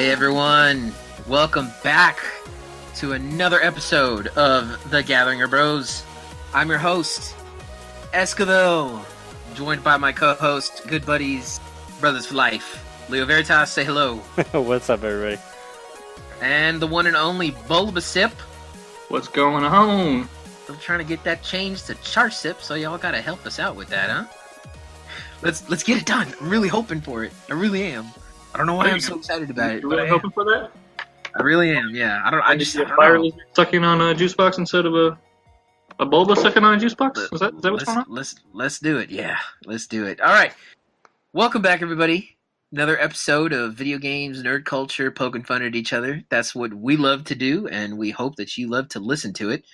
Hey everyone, welcome back to another episode of The Gathering of Bros. I'm your host, Esquivel, joined by my co-host, good buddies, brothers for life. Leo Veritas, say hello. What's up, everybody? And the one and only Bulbasip. What's going on? I'm trying to get that changed to Charsip, so y'all gotta help us out with that, huh? Let's get it done. I'm really hoping for it. I really am. I don't know why I'm so excited about it. You really hoping for that? I really am. Yeah. I just fire sucking on a juice box instead of a Bulba sucking on a juice box. Is that what's going on? Let's do it. Yeah, let's do it. All right. Welcome back, everybody. Another episode of video games, nerd culture, poking fun at each other. That's what we love to do, and we hope that you love to listen to it.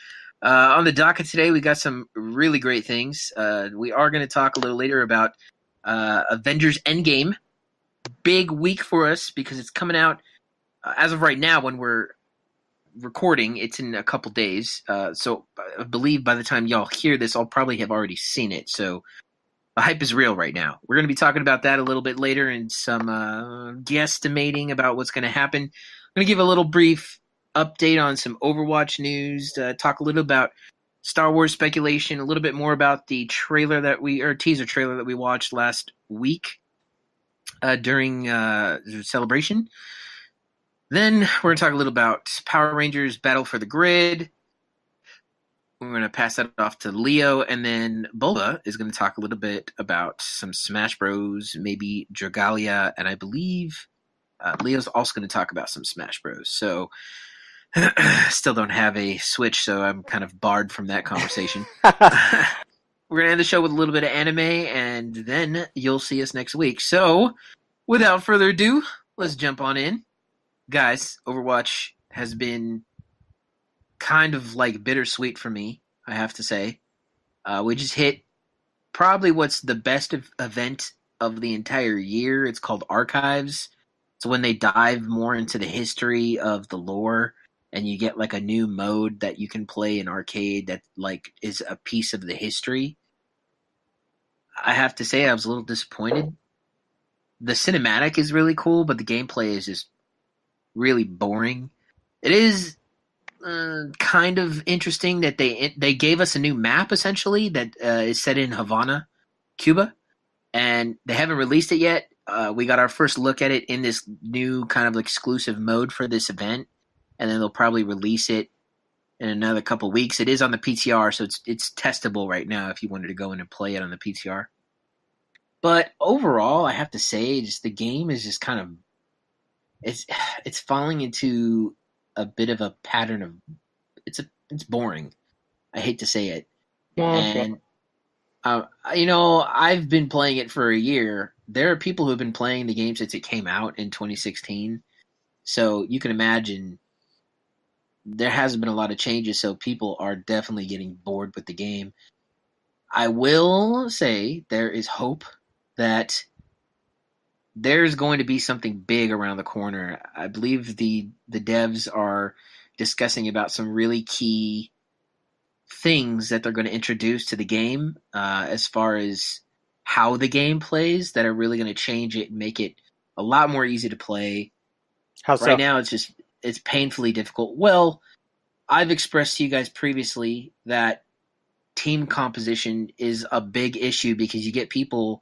On the docket today, we got some really great things. We are going to talk a little later about Avengers Endgame. Big week for us because it's coming out as of right now when we're recording. It's in a couple days. So I believe by the time y'all hear this, I'll probably have already seen it. So the hype is real right now. We're going to be talking about that a little bit later and some guesstimating about what's going to happen. I'm going to give a little brief update on some Overwatch news, talk a little about Star Wars speculation, a little bit more about the teaser trailer that we watched last week during the celebration. Then we're going to talk a little about Power Rangers Battle for the Grid. We're going to pass that off to Leo, and then Bulba is going to talk a little bit about some Smash Bros, maybe Dragalia, and I believe Leo's also going to talk about some Smash Bros. So still don't have a Switch, so I'm kind of barred from that conversation. We're going to end the show with a little bit of anime, and then you'll see us next week. So, without further ado, let's jump on in. Guys, Overwatch has been kind of like bittersweet for me, I have to say. We just hit probably what's the best event of the entire year. It's called Archives. It's when they dive more into the history of the lore, and you get like a new mode that you can play in arcade that like is a piece of the history. I have to say I was a little disappointed. The cinematic is really cool, but the gameplay is just really boring. It is kind of interesting that they gave us a new map essentially that is set in Havana, Cuba, and they haven't released it yet. We got our first look at it in this new kind of exclusive mode for this event, and then they'll probably release it in another couple weeks. It is on the PTR, so it's testable right now if you wanted to go in and play it on the PTR. But overall, I have to say, just the game is just kind of it's falling into a bit of a pattern of it's boring. I hate to say it, and I've been playing it for a year. There are people who have been playing the game since it came out in 2016, so you can imagine there hasn't been a lot of changes, so people are definitely getting bored with the game. I will say there is hope that there's going to be something big around the corner. I believe the devs are discussing about some really key things that they're going to introduce to the game as far as how the game plays that are really going to change it and make it a lot more easy to play. How so? Right now it's painfully difficult. Well, I've expressed to you guys previously that team composition is a big issue because you get people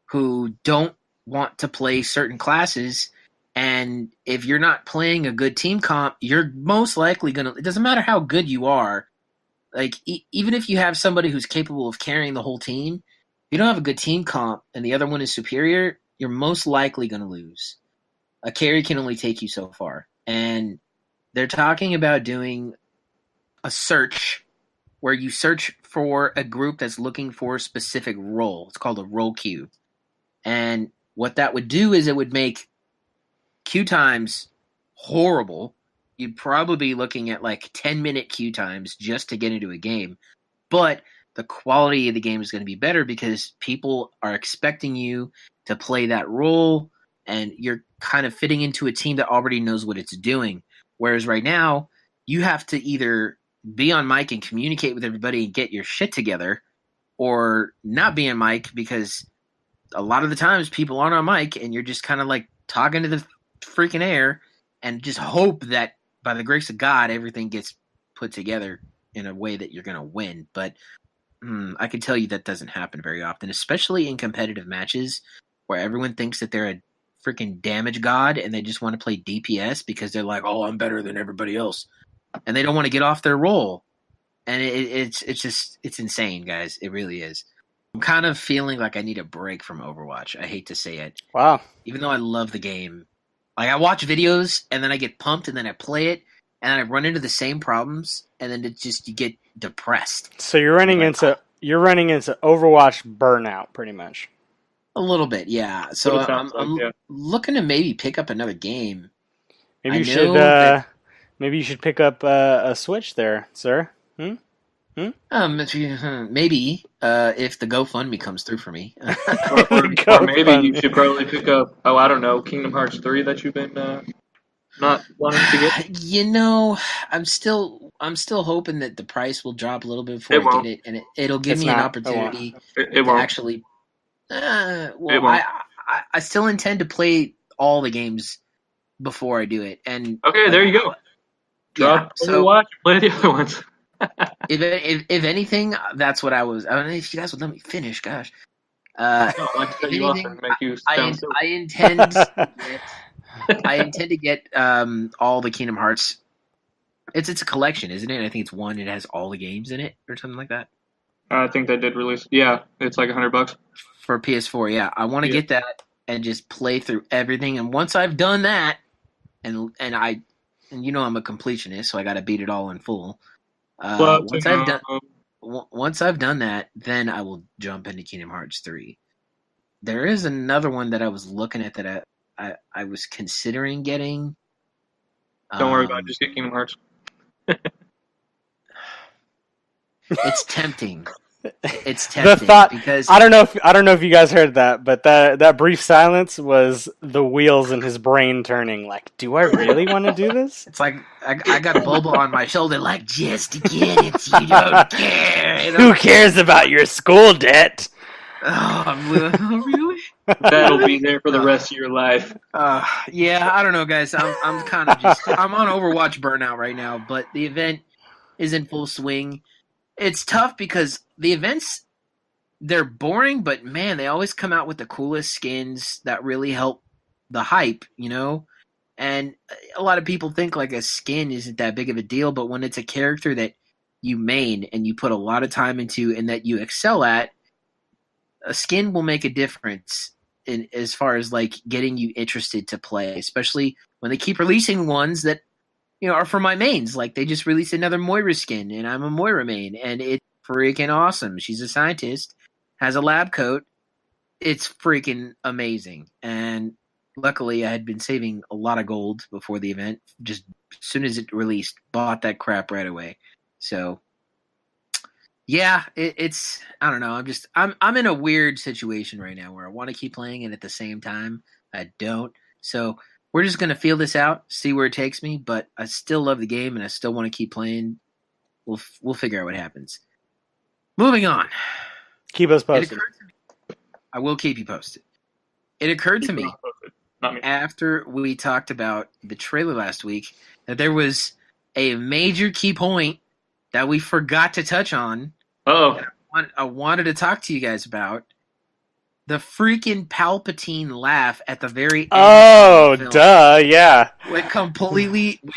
who don't want to play certain classes, and if you're not playing a good team comp, you're most likely going to – it doesn't matter how good you are. Like, even if you have somebody who's capable of carrying the whole team, if you don't have a good team comp and the other one is superior, you're most likely going to lose. A carry can only take you so far. And they're talking about doing a search where you search for a group that's looking for a specific role. It's called a role queue. And what that would do is it would make queue times horrible. You'd probably be looking at like 10-minute queue times just to get into a game. But the quality of the game is going to be better because people are expecting you to play that role, and you're kind of fitting into a team that already knows what it's doing. Whereas right now, you have to either be on mic and communicate with everybody and get your shit together, or not be on mic because a lot of the times people aren't on mic and you're just kind of like talking to the freaking air and just hope that by the grace of God everything gets put together in a way that you're going to win. But I can tell you that doesn't happen very often, especially in competitive matches where everyone thinks that they're a freaking damage god and they just want to play DPS because they're like, oh, I'm better than everybody else. And they don't want to get off their role. And it's insane, guys. It really is. I'm kind of feeling like I need a break from Overwatch. I hate to say it. Wow. Even though I love the game. Like, I watch videos, and then I get pumped, and then I play it, and I run into the same problems, and then you get depressed. So you're running into Overwatch burnout, pretty much. A little bit, yeah. So I'm looking to maybe pick up another game. Maybe you should pick up a Switch there, sir. Maybe if the GoFundMe comes through for me, or maybe you should probably pick up. Oh, I don't know, Kingdom Hearts 3 that you've been not wanting to get. You know, I'm still hoping that the price will drop a little bit before I get it, and it'll give me an opportunity to actually. I still intend to play all the games before I do it, and okay, there you go. Drop Overwatch, play the other ones. if anything, that's what I was. I don't know if you guys would let me finish. Gosh, I intend to get all the Kingdom Hearts. It's a collection, isn't it? I think it's one. It has all the games in it, or something like that. I think they did release. Yeah, it's like $100 for PS4. Yeah, I want to get that and just play through everything. And once I've done that, and you know I'm a completionist, so I got to beat it all in full. Once I've done that, then I will jump into Kingdom Hearts 3. There is another one that I was looking at that I was considering getting. Don't worry about it, just get Kingdom Hearts. It's tempting. It's tempting. The thought, because I don't know if you guys heard that, but that brief silence was the wheels in his brain turning. Like, do I really want to do this? It's like I got Boba on my shoulder, like, just get it. You don't care. Who cares about your school debt? Oh, really? That'll be there for the rest of your life. Yeah, I don't know, guys. I'm kind of I'm on Overwatch burnout right now, but the event is in full swing. It's tough because the events, they're boring, but man, they always come out with the coolest skins that really help the hype, you know? And a lot of people think like a skin isn't that big of a deal, but when it's a character that you main and you put a lot of time into and that you excel at, a skin will make a difference in as far as like getting you interested to play, especially when they keep releasing ones that are for my mains. Like they just released another Moira skin, and I'm a Moira main, and it's freaking awesome. She's a scientist, has a lab coat. It's freaking amazing. And luckily, I had been saving a lot of gold before the event. Just as soon as it released, bought that crap right away. So, yeah, it's I don't know. I'm in a weird situation right now where I want to keep playing, and at the same time, I don't. So we're just gonna feel this out, see where it takes me. But I still love the game, and I still want to keep playing. We'll figure out what happens. Moving on. Keep us posted. I will keep you posted. It occurred to me after we talked about the trailer last week that there was a major key point that we forgot to touch on. Oh, I wanted to talk to you guys about. The freaking Palpatine laugh at the very end. Oh, duh, yeah. We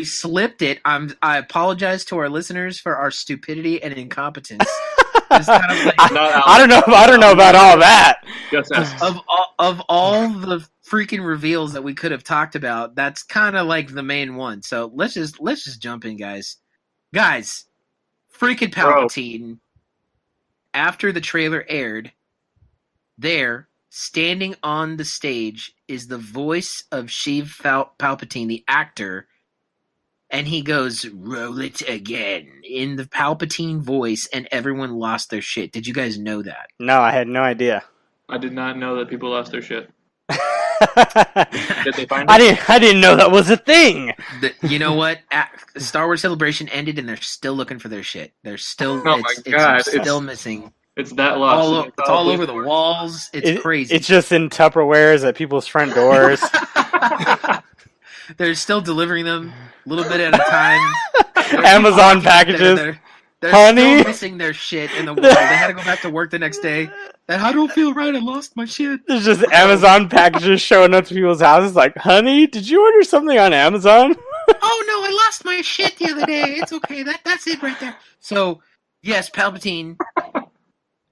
slipped it. I apologize to our listeners for our stupidity and incompetence. Kind of like, I don't know about all that. Of all the freaking reveals that we could have talked about, that's kind of like the main one. So let's just jump in, guys. Guys, freaking Palpatine. Bro. After the trailer aired, there, standing on the stage, is the voice of Sheev Palpatine, the actor, and he goes, "Roll it again," in the Palpatine voice, and everyone lost their shit. Did you guys know that? No, I had no idea. I did not know that people lost their shit. Did they find it? I didn't know that was a thing. You know what? Star Wars Celebration ended, and they're still looking for their shit. They're still. Oh my God! It's still missing. It's that lost. It's all over the walls. It's crazy. It's just in Tupperwares at people's front doors. They're still delivering them a little bit at a time. Amazon packages. They're Honey? still missing their shit in the world. They had to go back to work the next day. And I don't feel right. I lost my shit. There's just Amazon packages showing up to people's houses like, honey, did you order something on Amazon? Oh no, I lost my shit the other day. It's okay. That's it right there. So, yes, Palpatine,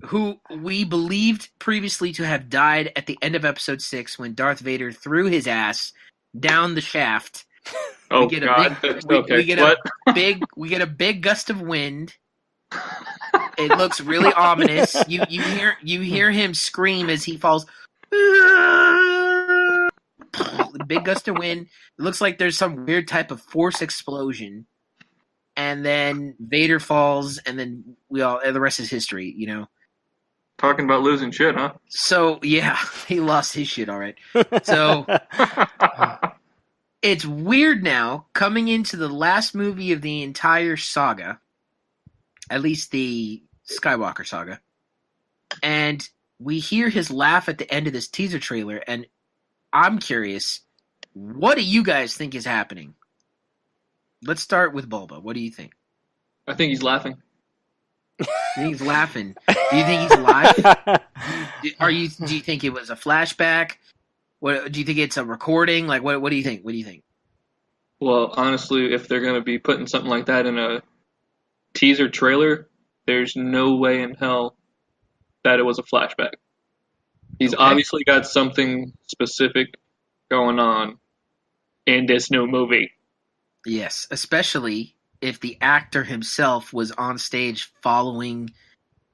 who we believed previously to have died at the end of episode 6 when Darth Vader threw his ass down the shaft. Oh God! We get a big gust of wind. It looks really ominous. You hear him scream as he falls. Big gust of wind. It looks like there's some weird type of force explosion, and then Vader falls, and then the rest is history. You know. Talking about losing shit, huh? So yeah, he lost his shit. All right. So. It's weird now, coming into the last movie of the entire saga, at least the Skywalker saga, and we hear his laugh at the end of this teaser trailer, and I'm curious, what do you guys think is happening? Let's start with Bulba. What do you think? I think he's laughing. You think he's laughing? Do you think he's alive? Do you think it was a flashback? What do you think it's a recording? Like, what do you think? What do you think? Well, honestly, if they're going to be putting something like that in a teaser trailer, there's no way in hell that it was a flashback. He's obviously got something specific going on in this new movie. Yes, especially if the actor himself was on stage following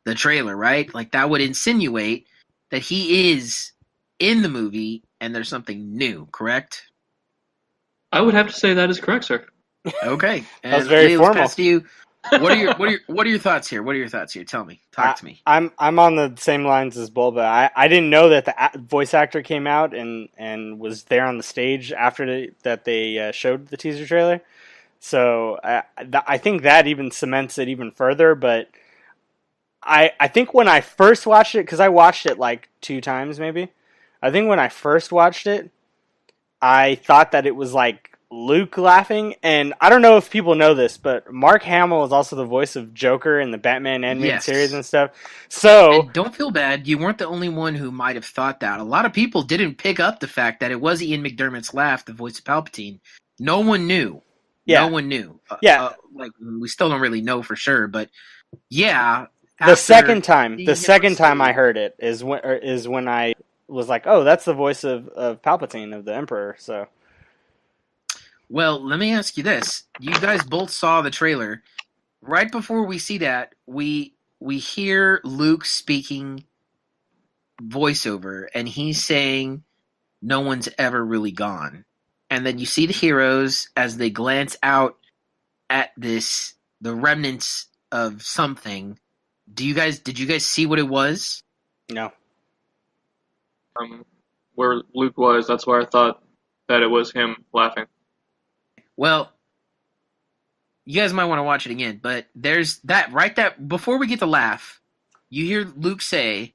the trailer, right? Like, that would insinuate that he is in the movie and there's something new, correct? I would have to say that is correct, sir. Okay. And that was very formal. Pass to you. What are your thoughts here? What are your thoughts here? Tell me. Talk to me. I'm on the same lines as Bulba. I didn't know that the voice actor came out and was there on the stage after that they showed the teaser trailer. So I think that even cements it even further. But I think when I first watched it, because I watched it like 2 times maybe, I think when I first watched it, I thought that it was like Luke laughing, and I don't know if people know this, but Mark Hamill is also the voice of Joker in the Batman animated series and stuff. So and don't feel bad. You weren't the only one who might have thought that. A lot of people didn't pick up the fact that it was Ian McDermott's laugh, the voice of Palpatine. No one knew. Yeah. No one knew. Like we still don't really know for sure, but yeah. The second time I heard it is when I was like, oh, that's the voice of Palpatine, of the Emperor. So. Well, let me ask you this. You guys both saw the trailer. Right before we see that, we hear Luke speaking voiceover, and he's saying, no one's ever really gone. And then you see the heroes as they glance out at the remnants of something. Did you guys see what it was? No. Where Luke was, that's where I thought that it was him laughing. Well, you guys might want to watch it again, but there's that before we get to laugh, you hear Luke say,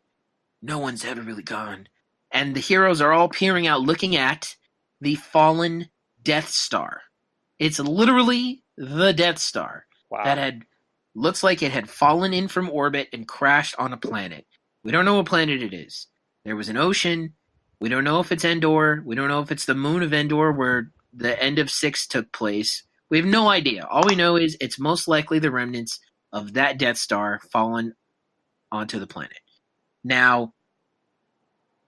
no one's ever really gone. And the heroes are all peering out looking at the fallen Death Star. It's literally the Death Star that looks like it had fallen in from orbit and crashed on a planet. We don't know what planet it is. There was an ocean. We don't know if it's Endor. We don't know if it's the moon of Endor where the end of 6 took place. We have no idea. All we know is it's most likely the remnants of that Death Star fallen onto the planet. Now,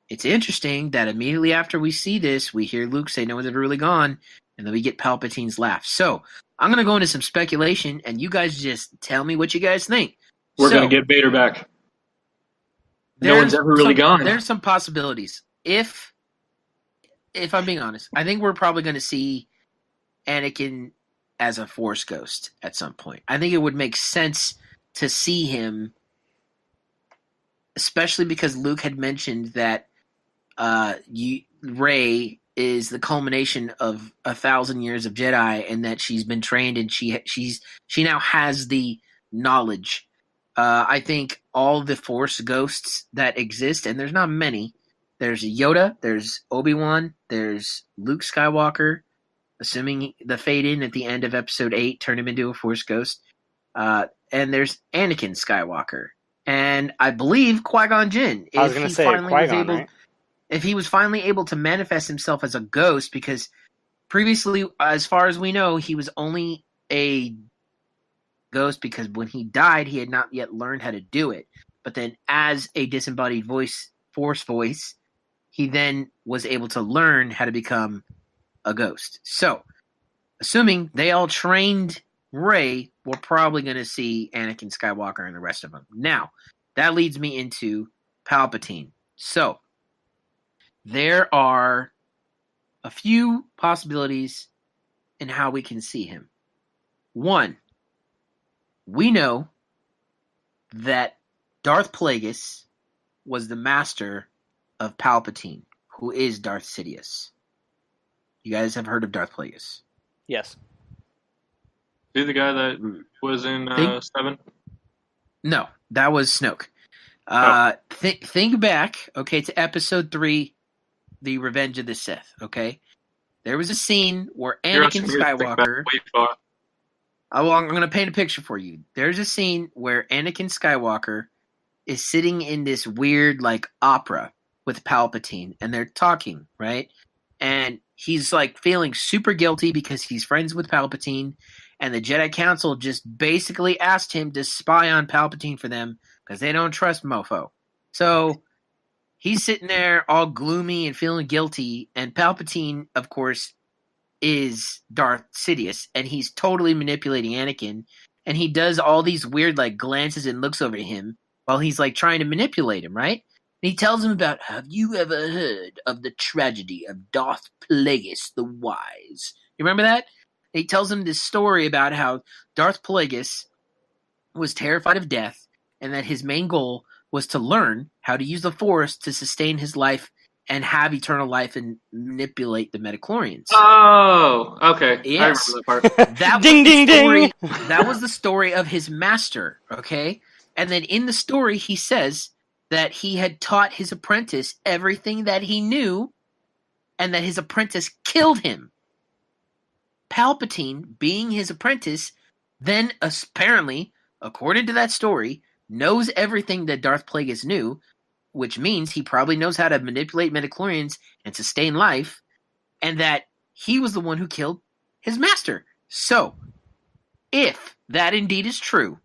it's interesting that immediately after we see this, we hear Luke say no one's ever really gone, and then we get Palpatine's laugh. So, I'm going to go into some speculation, and you guys just tell me what you guys think. We're going to get Vader back. No one's ever really gone. There's some possibilities. If I'm being honest, I think we're probably going to see Anakin as a Force ghost at some point. I think it would make sense to see him, especially because Luke had mentioned that Rey is the culmination of 1,000 years of Jedi, and that she's been trained and she now has the knowledge. I think all the Force ghosts that exist, and there's not many. There's Yoda, there's Obi-Wan, there's Luke Skywalker, assuming the fade in at the end of episode 8 turned him into a Force ghost. And there's Anakin Skywalker. And I believe Qui-Gon Jinn. I was going to say Qui-Gon, right? If he was finally able to manifest himself as a ghost, because previously, as far as we know, he was only a ghost because when he died, he had not yet learned how to do it. But then as a disembodied Force voice, he then was able to learn how to become a ghost. So, assuming they all trained Rey, we're probably going to see Anakin Skywalker and the rest of them. Now, that leads me into Palpatine. So, there are a few possibilities in how we can see him. One, we know that Darth Plagueis was the master of Palpatine, who is Darth Sidious. You guys have heard of Darth Plagueis? Yes. Is he the guy that was in 7? No, that was Snoke. Think back, okay, to episode 3, The Revenge of the Sith, okay? There was a scene where Anakin Skywalker... I'm going to paint a picture for you. There's a scene where Anakin Skywalker is sitting in this weird, like, opera with Palpatine, and they're talking, right? And he's, like, feeling super guilty because he's friends with Palpatine, and the Jedi Council just basically asked him to spy on Palpatine for them because they don't trust Mofo. So he's sitting there all gloomy and feeling guilty, and Palpatine, of course, is Darth Sidious, and he's totally manipulating Anakin, and he does all these weird, like, glances and looks over to him while he's, like, trying to manipulate him, right? And he tells him about, have you ever heard of the tragedy of Darth Plagueis the Wise? You remember that? And he tells him this story about how Darth Plagueis was terrified of death, and that his main goal was to learn how to use the Force to sustain his life and have eternal life and manipulate the midichlorians. Oh, okay. Yes. I remember that part. That Ding, ding, ding! That was the story of his master, okay? And then in the story, he says that he had taught his apprentice everything that he knew, and that his apprentice killed him. Palpatine, being his apprentice, then apparently, according to that story, knows everything that Darth Plagueis knew, which means he probably knows how to manipulate midichlorians and sustain life, and that he was the one who killed his master. So, if that indeed is true,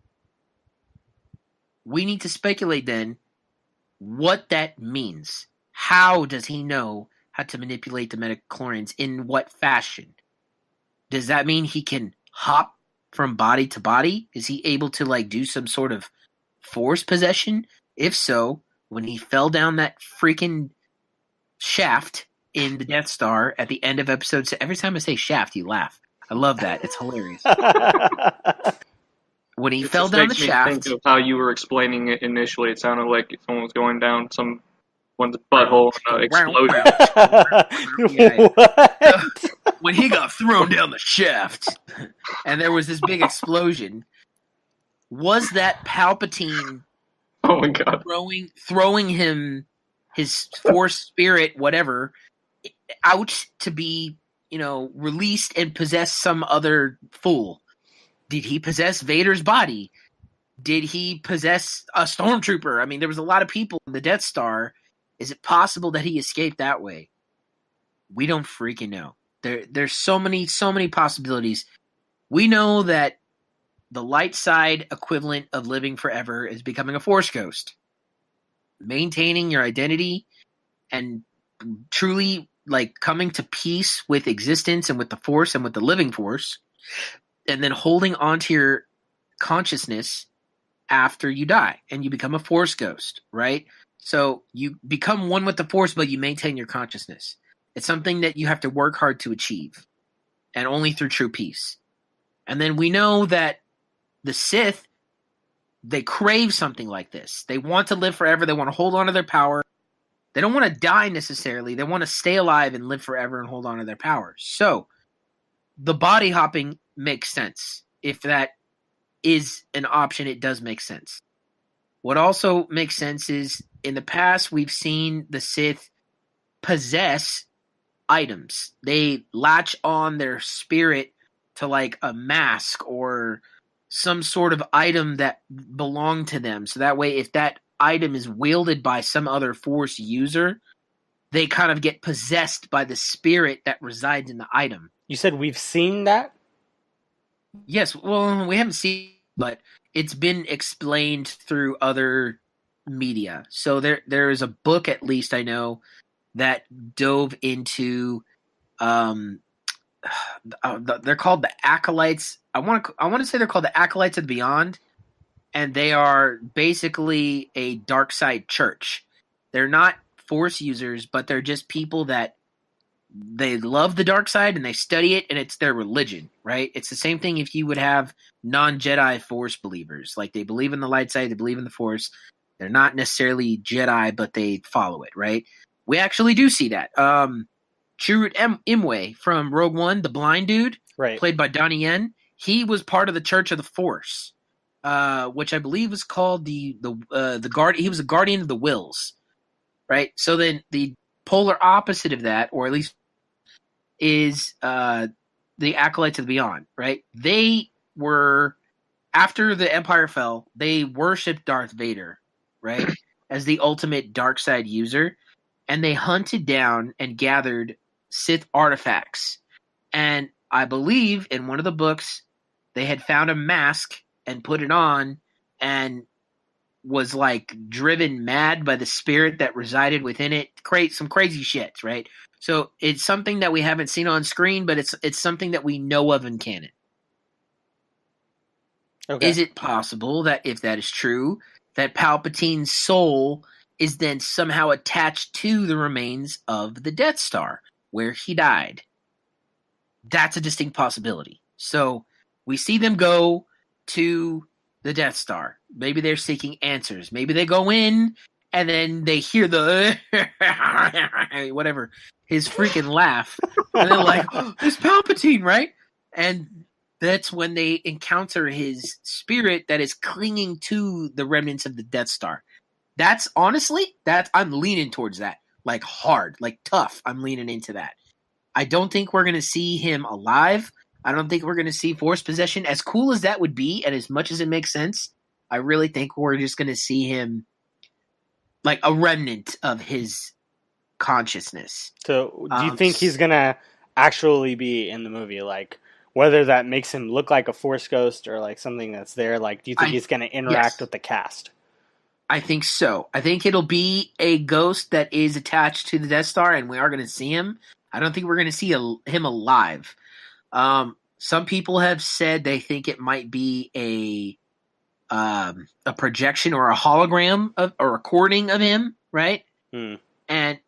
we need to speculate then what that means. How does he know how to manipulate the midichlorians? In what fashion? Does that mean he can hop from body to body? Is he able to, like, do some sort of Force possession? If so, when he fell down that freaking shaft in the Death Star at the end of episode 6. Every time I say shaft, you laugh. I love that. It's hilarious. When he fell down the shaft... Think of how you were explaining it initially. It sounded like someone was going down someone's butthole and exploded. When he got thrown down the shaft and there was this big explosion, was that Palpatine... Oh my god! Throwing him, his Force spirit, whatever, out to be, released and possess some other fool? Did he possess Vader's body? Did he possess a stormtrooper? I mean, there was a lot of people in the Death Star. Is it possible that he escaped that way? We don't freaking know. There's so many possibilities. We know that the light side equivalent of living forever is becoming a Force ghost. Maintaining your identity and truly, like, coming to peace with existence and with the Force and with the living Force, and then holding onto your consciousness after you die and you become a Force ghost, right? So you become one with the Force, but you maintain your consciousness. It's something that you have to work hard to achieve, and only through true peace. And then we know that the Sith, they crave something like this. They want to live forever. They want to hold on to their power. They don't want to die necessarily. They want to stay alive and live forever and hold on to their power. So the body hopping makes sense. If that is an option, it does make sense. What also makes sense is in the past, we've seen the Sith possess items. They latch on their spirit to like a mask or some sort of item that belonged to them. So that way, if that item is wielded by some other Force user, they kind of get possessed by the spirit that resides in the item. You said we've seen that? Yes, well, we haven't seen, but it's been explained through other media. So there is a book, at least I know, that dove into they're called the Acolytes. I want to say they're called the Acolytes of the Beyond, and they are basically a dark side church. They're not Force users, but they're just people that they love the dark side and they study it, and it's their religion, right? It's the same thing if you would have non-Jedi Force believers. Like, they believe in the light side, they believe in the Force. They're not necessarily Jedi, but they follow it, right? We actually do see that. Chirrut Imwe from Rogue One, the blind dude, Right. played by Donnie Yen, he was part of the Church of the Force, which I believe was called the guard. He was a guardian of the Wills, right? So then the polar opposite of that, or at least is the Acolytes of the Beyond, right? They were, after the Empire fell, they worshipped Darth Vader, right, as the ultimate dark side user, and they hunted down and gathered Sith artifacts. And I believe in one of the books, they had found a mask and put it on and was like driven mad by the spirit that resided within it. Some crazy shit, right? So it's something that we haven't seen on screen, but it's something that we know of in canon. Okay. Is it possible that if that is true, that Palpatine's soul is then somehow attached to the remains of the Death Star, where he died? That's a distinct possibility. So we see them go to the Death Star. Maybe they're seeking answers. Maybe they go in and then they hear the whatever, his freaking laugh. And they're like, oh, it's Palpatine, right? And that's when they encounter his spirit that is clinging to the remnants of the Death Star. That's honestly, I'm leaning towards that. Like hard, like tough. I'm leaning into that. I don't think we're going to see him alive. I don't think we're going to see Force possession. As cool as that would be, and as much as it makes sense, I really think we're just going to see him like a remnant of his consciousness. So do you think he's going to actually be in the movie? Like, whether that makes him look like a Force ghost or like something that's there, like, do you think he's going to interact with the cast? I think so. I think it'll be a ghost that is attached to the Death Star, and we are going to see him. I don't think we're going to see him alive. Some people have said they think it might be a projection or a hologram of a recording of him, right? And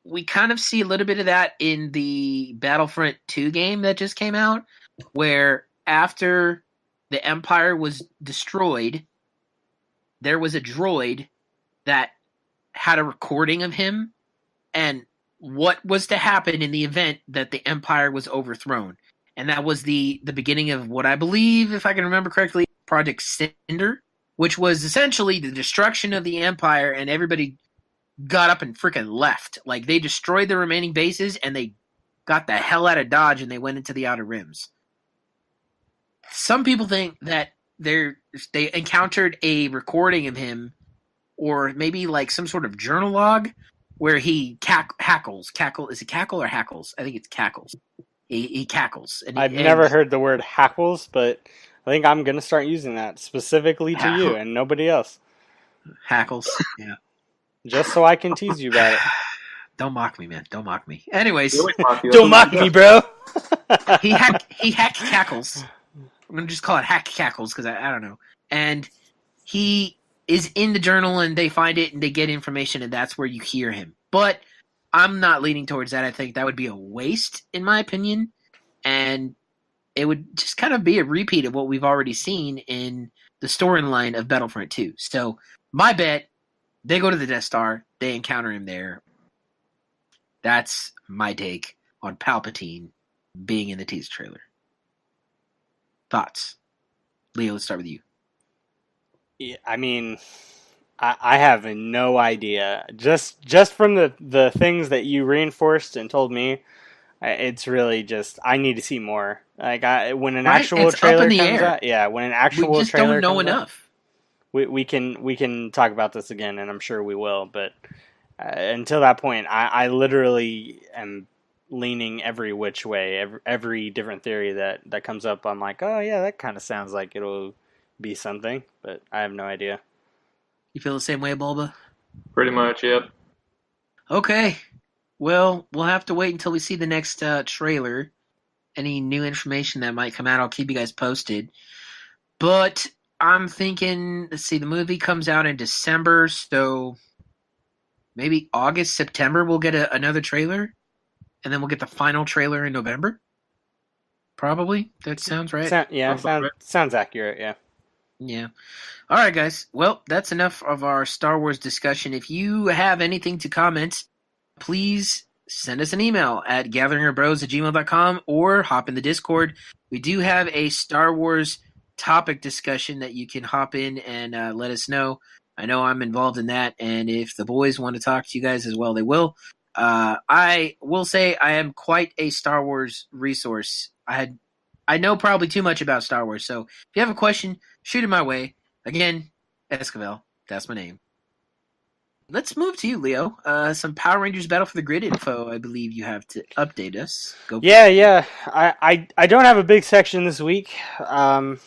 we kind of see a little bit of that in the Battlefront 2 game that just came out, where after the Empire was destroyed, there was a droid that had a recording of him and what was to happen in the event that the Empire was overthrown. And that was the beginning of what I believe, if I can remember correctly, Project Cinder, which was essentially the destruction of the Empire, and everybody got up and freaking left. Like, they destroyed the remaining bases, and they got the hell out of Dodge, and they went into the Outer Rims. Some people think that they encountered a recording of him, or maybe like some sort of journal log, where he hackles. Is it cackle or hackles? I think it's cackles. He cackles. I've never heard the word hackles, but I think I'm going to start using that specifically to you and nobody else. Hackles, yeah. Just so I can tease you about it. Don't mock me, man. Don't mock me. Anyways. Don't mock me, bro. he hack cackles. I'm going to just call it hack cackles because I don't know. And he is in the journal, and they find it, and they get information, and that's where you hear him. But I'm not leaning towards that. I think that would be a waste, in my opinion. And it would just kind of be a repeat of what we've already seen in the storyline of Battlefront 2. So my bet, they go to the Death Star. They encounter him there. That's my take on Palpatine being in the teaser trailer. Thoughts? Leo, let's start with you. Yeah, I mean, I have no idea. Just from the things that you reinforced and told me, it's really just I need to see more. Like when an Right? actual It's up in trailer the comes air. out, yeah, when an We actual just don't trailer know comes out, enough. we can talk about this again, and I'm sure we will. But until that point, I literally am leaning every which way, every different theory that comes up. I'm like, oh yeah, that kind of sounds like it'll be something, but I have no idea. You feel the same way, Bulba? Pretty much, yep. Okay. Well, we'll have to wait until we see the next trailer. Any new information that might come out, I'll keep you guys posted. But I'm thinking, let's see, the movie comes out in December, so maybe August, September, we'll get another trailer, and then we'll get the final trailer in November. Probably. That sounds right. Sounds accurate. Yeah. Yeah. All right, guys. Well, that's enough of our Star Wars discussion. If you have anything to comment, please send us an email at gatheringerbros@gmail.com or hop in the Discord. We do have a Star Wars topic discussion that you can hop in and let us know. I know I'm involved in that, and if the boys want to talk to you guys as well, they will. I will say I am quite a Star Wars resource. I know probably too much about Star Wars, so if you have a question, shoot it my way. Again, Esquivel, that's my name. Let's move to you, Leo. Some Power Rangers Battle for the Grid info, I believe you have to update us. Go. Yeah. I don't have a big section this week. For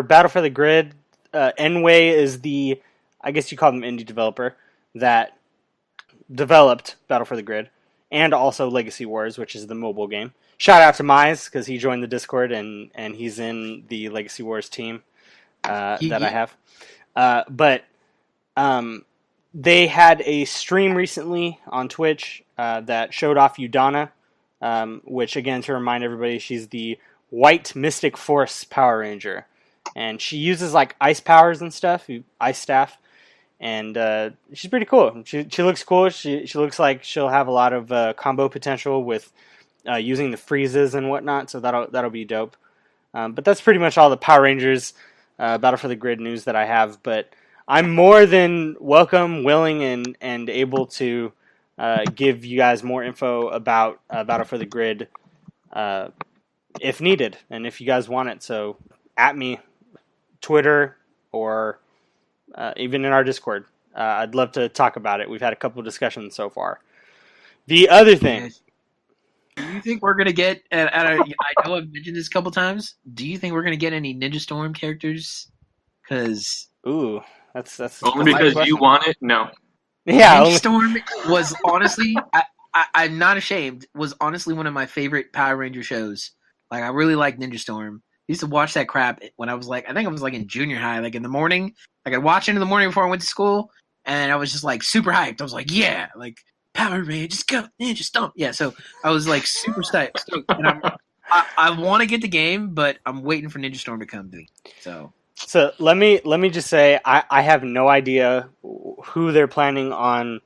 Battle for the Grid, Enway is the, I guess you call them indie developer, that developed Battle for the Grid, and also Legacy Wars, which is the mobile game. Shout out to Mize, because he joined the Discord, and he's in the Legacy Wars team that I have. But they had a stream recently on Twitch that showed off Udana, which, again, to remind everybody, she's the White Mystic Force Power Ranger. And she uses, like, ice powers and stuff, ice staff. And she's pretty cool. She looks cool. She looks like she'll have a lot of combo potential with using the freezes and whatnot, so that'll be dope. But that's pretty much all the Power Rangers Battle for the Grid news that I have. But I'm more than welcome, willing, and able to give you guys more info about Battle for the Grid if needed, and if you guys want it. So at me, Twitter, or even in our Discord. I'd love to talk about it. We've had a couple of discussions so far. The other thing... Do you think we're going to get... I know I've mentioned this a couple times. Do you think we're going to get any Ninja Storm characters? Because... Ooh, that's only because you want it? No. Yeah, Ninja Storm was honestly... I'm not ashamed. Was honestly one of my favorite Power Ranger shows. Like, I really like Ninja Storm. I used to watch that crap when I was like... I think I was like in junior high, like in the morning. Like, I'd watch it in the morning before I went to school. And I was just like super hyped. I was like, yeah, like... Power Rangers, go Ninja Storm. Yeah, so I was like super stoked. And I want to get the game, but I'm waiting for Ninja Storm to come to me. So let me just say I have no idea who they're planning on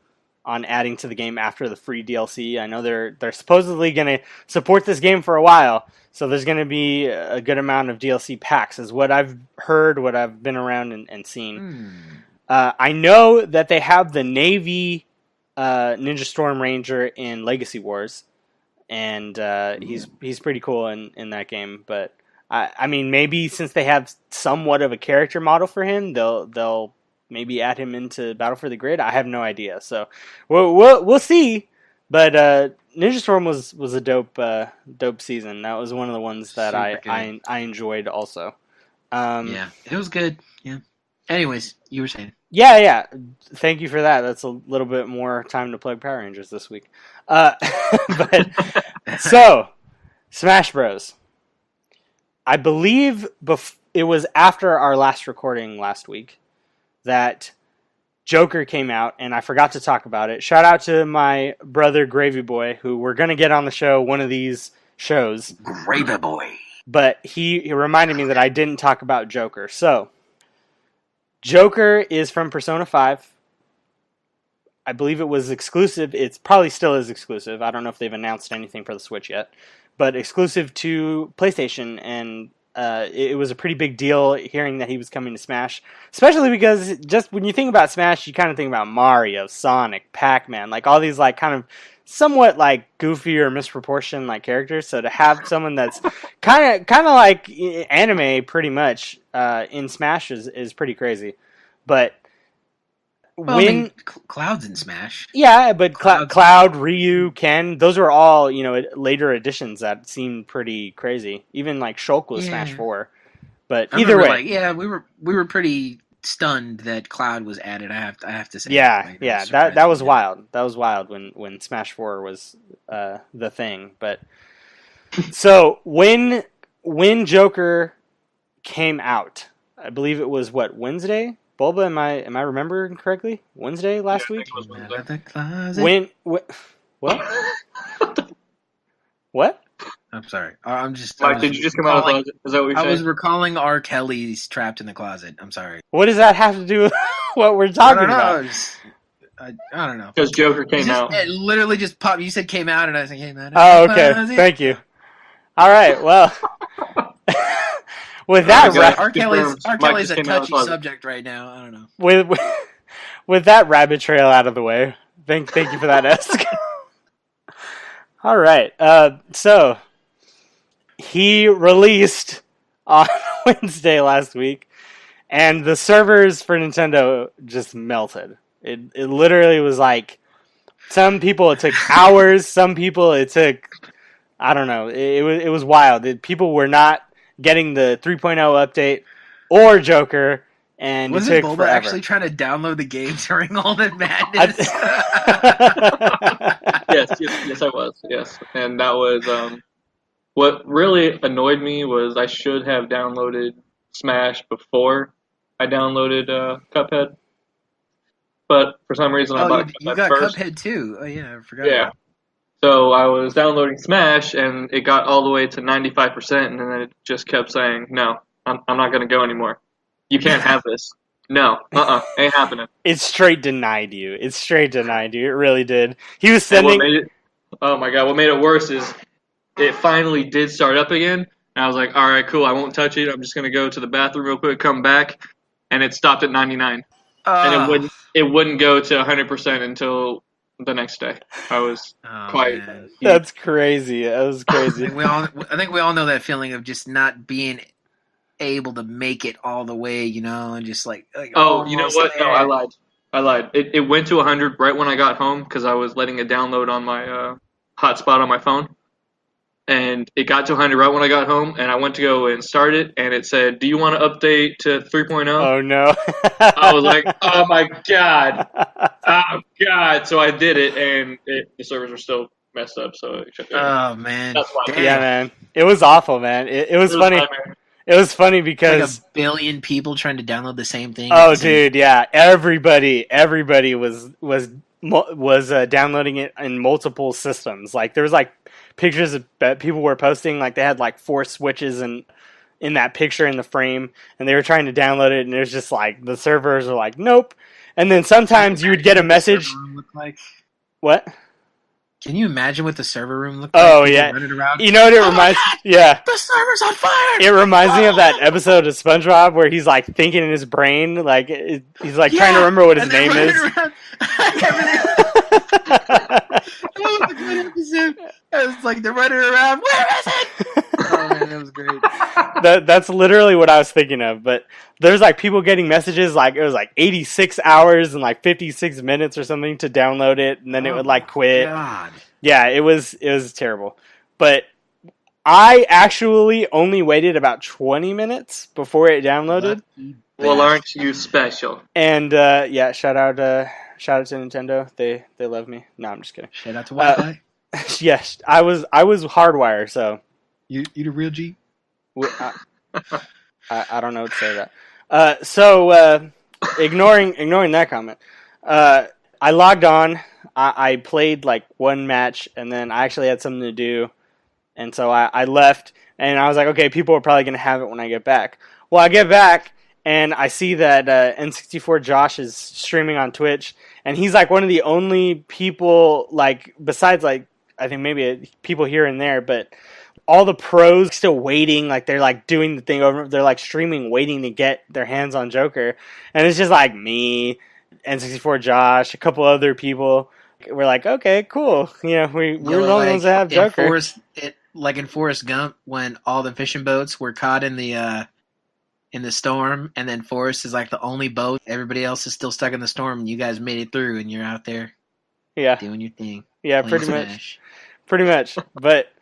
adding to the game after the free DLC. I know they're supposedly going to support this game for a while, so there's going to be a good amount of DLC packs, is what I've heard, what I've been around and seen. I know that they have the Navy Ninja Storm Ranger in Legacy Wars, and he's pretty cool in that game. But I mean, maybe since they have somewhat of a character model for him, they'll maybe add him into Battle for the Grid. I have no idea, so we'll see. But Ninja Storm was a dope season. That was one of the ones that I enjoyed also. Yeah, it was good. Yeah. Anyways, you were saying. Yeah. Thank you for that. That's a little bit more time to plug Power Rangers this week. But so, Smash Bros. I believe it was after our last recording last week that Joker came out, and I forgot to talk about it. Shout out to my brother Gravy Boy, who we're going to get on the show one of these shows. Gravy Boy. But he reminded me that I didn't talk about Joker. So, Joker is from Persona 5. I believe it was exclusive. It probably still is exclusive. I don't know if they've announced anything for the Switch yet. But exclusive to PlayStation and it was a pretty big deal hearing that he was coming to Smash, especially because just when you think about Smash, you kind of think about Mario, Sonic, Pac-Man, like all these like kind of somewhat like goofy or misproportioned like characters. So to have someone that's kind of like anime pretty much in Smash is pretty crazy. But well, I mean, Cloud's in Smash. Yeah, but Cloud, Ryu, Ken, those were all, later additions that seemed pretty crazy. Even like Shulk was Smash 4. But either way, we were pretty stunned that Cloud was added. I have to say. That was wild. That was wild when Smash 4 was the thing. But so when Joker came out, I believe it was Wednesday? Bulba, am I remembering correctly? Wednesday last week? When what? What? I'm sorry. I'm just. Mike, did you just come out of the closet? Is that what you're saying? I was recalling R. Kelly's "Trapped in the Closet." I'm sorry. What does that have to do with what we're talking about? I don't know. Because Joker came out. It literally just popped. You said came out, and I said came out. Oh, okay. Thank you. All right. Well. With that, R. Kelly's a touchy subject right now. I don't know. With that rabbit trail out of the way, thank you for that, Esk. All right. So he released on Wednesday last week, and the servers for Nintendo just melted. It literally was like some people it took hours, some people it took I don't know. It was wild. People were not getting the 3.0 update or Joker, and was it Bulba forever. Actually trying to download the game during all that madness? Yes, I was. Yes, and that was what really annoyed me was I should have downloaded Smash before I downloaded Cuphead, but for some reason I bought Cuphead you got first. Cuphead too. Oh yeah, I forgot. Yeah. So I was downloading Smash, and it got all the way to 95%, and then it just kept saying, no, I'm not going to go anymore. You can't have this. No, ain't happening. It straight denied you. It really did. He was sending... oh my god, what made it worse is it finally did start up again, and I was like, alright, cool, I won't touch it. I'm just going to go to the bathroom real quick, come back, and it stopped at 99. And it wouldn't go to 100% until... the next day. I was quite... That's crazy. That was crazy. I think we all know that feeling of just not being able to make it all the way, and just like oh, you know what? No, I lied. It went to 100 right when I got home because I was letting it download on my hotspot on my phone. And it got to 100 right when I got home, and I went to go and start it, and it said, do you want to update to 3.0? Oh, no. I was like, oh, my God. Oh, God. So I did it, and the servers were still messed up. So oh, man. That's why. Yeah, man. It was awful, man. It was funny. It was funny because... like 1 billion people trying to download the same thing. Oh, dude, yeah. Everybody was downloading it in multiple systems. Like, there was, like, pictures that people were posting, like they had like 4 switches in that picture in the frame, and they were trying to download it, and it was just like the servers were like, nope. And then sometimes you would get a message. What? Can you imagine what the server room looked like? Oh yeah, you know what it reminds? Yeah, the server's on fire. It reminds me of that episode of SpongeBob where he's like thinking in his brain, like he's like trying to remember what his name is. It's like they're running around. Where is it? Oh man, that was great. That's literally what I was thinking of. But there's like people getting messages like it was like 86 hours and like 56 minutes or something to download it, and then it would like quit. God. Yeah, it was terrible. But I actually only waited about 20 minutes before it downloaded. Well, aren't you special? And yeah, shout out to Nintendo. They love me. No, I'm just kidding. Shout out to Wi-Fi. Yes, I was hardwire, so you the real G. I don't know what to say to that. So ignoring that comment, I logged on. I played like one match, and then I actually had something to do, and so I left. And I was like, okay, people are probably gonna have it when I get back. Well, I get back, and I see that N64 Josh is streaming on Twitch, and he's like one of the only people, like besides like I think maybe people here and there, but all the pros still waiting, like they're like doing the thing over. They're like streaming, waiting to get their hands on Joker, and it's just like me, N64 Josh, a couple other people. We're like, okay, cool. We're the only ones that have Joker. Like in Forrest Gump, when all the fishing boats were caught in the storm, and then Forrest is like the only boat. Everybody else is still stuck in the storm, and you guys made it through, and you're out there, doing your thing. Yeah, pretty much. But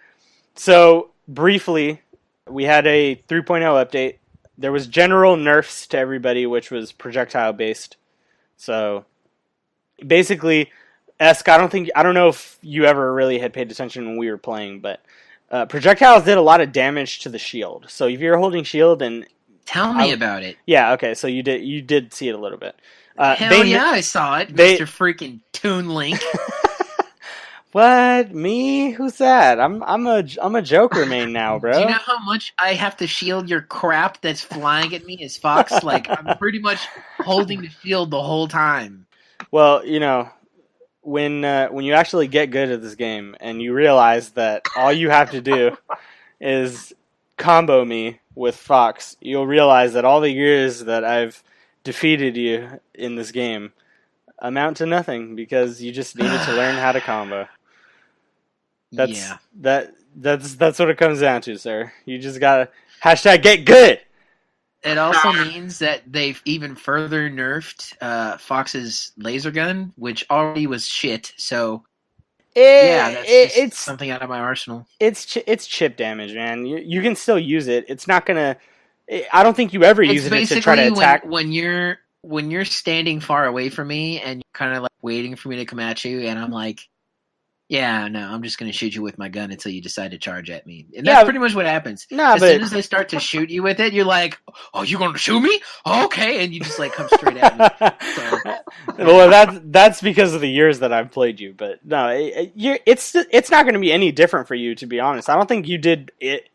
so briefly, we had a 3.0 update. There was general nerfs to everybody, which was projectile based. So basically, Esk, I don't know if you ever really had paid attention when we were playing, but projectiles did a lot of damage to the shield. So if you're holding shield and tell me about it. Yeah, okay, so you did see it a little bit. Hell yeah, I saw it, Mr. Freaking Toon Link. What? Me? Who's that? I'm a Joker main now, bro. Do you know how much I have to shield your crap that's flying at me as Fox? Like, I'm pretty much holding the shield the whole time. Well, when you actually get good at this game and you realize that all you have to do is combo me with Fox, you'll realize that all the years that I've defeated you in this game amount to nothing because you just needed to learn how to combo. That's what it comes down to, sir. You just gotta #get good. It also means that they've even further nerfed Fox's laser gun, which already was shit. So it's something out of my arsenal. It's chip damage, man. You can still use it. It's not gonna. I don't think you ever use it to try to attack. When you're standing far away from me and you're kind of like waiting for me to come at you, and I'm like, yeah, no, I'm just going to shoot you with my gun until you decide to charge at me. And that's pretty much what happens. As soon as I start to shoot you with it, you're like, oh, you're going to shoot me? Okay. And you just like come straight at me. So, well, that's because of the years that I've played you. But no, it's not going to be any different for you, to be honest. I don't think you did,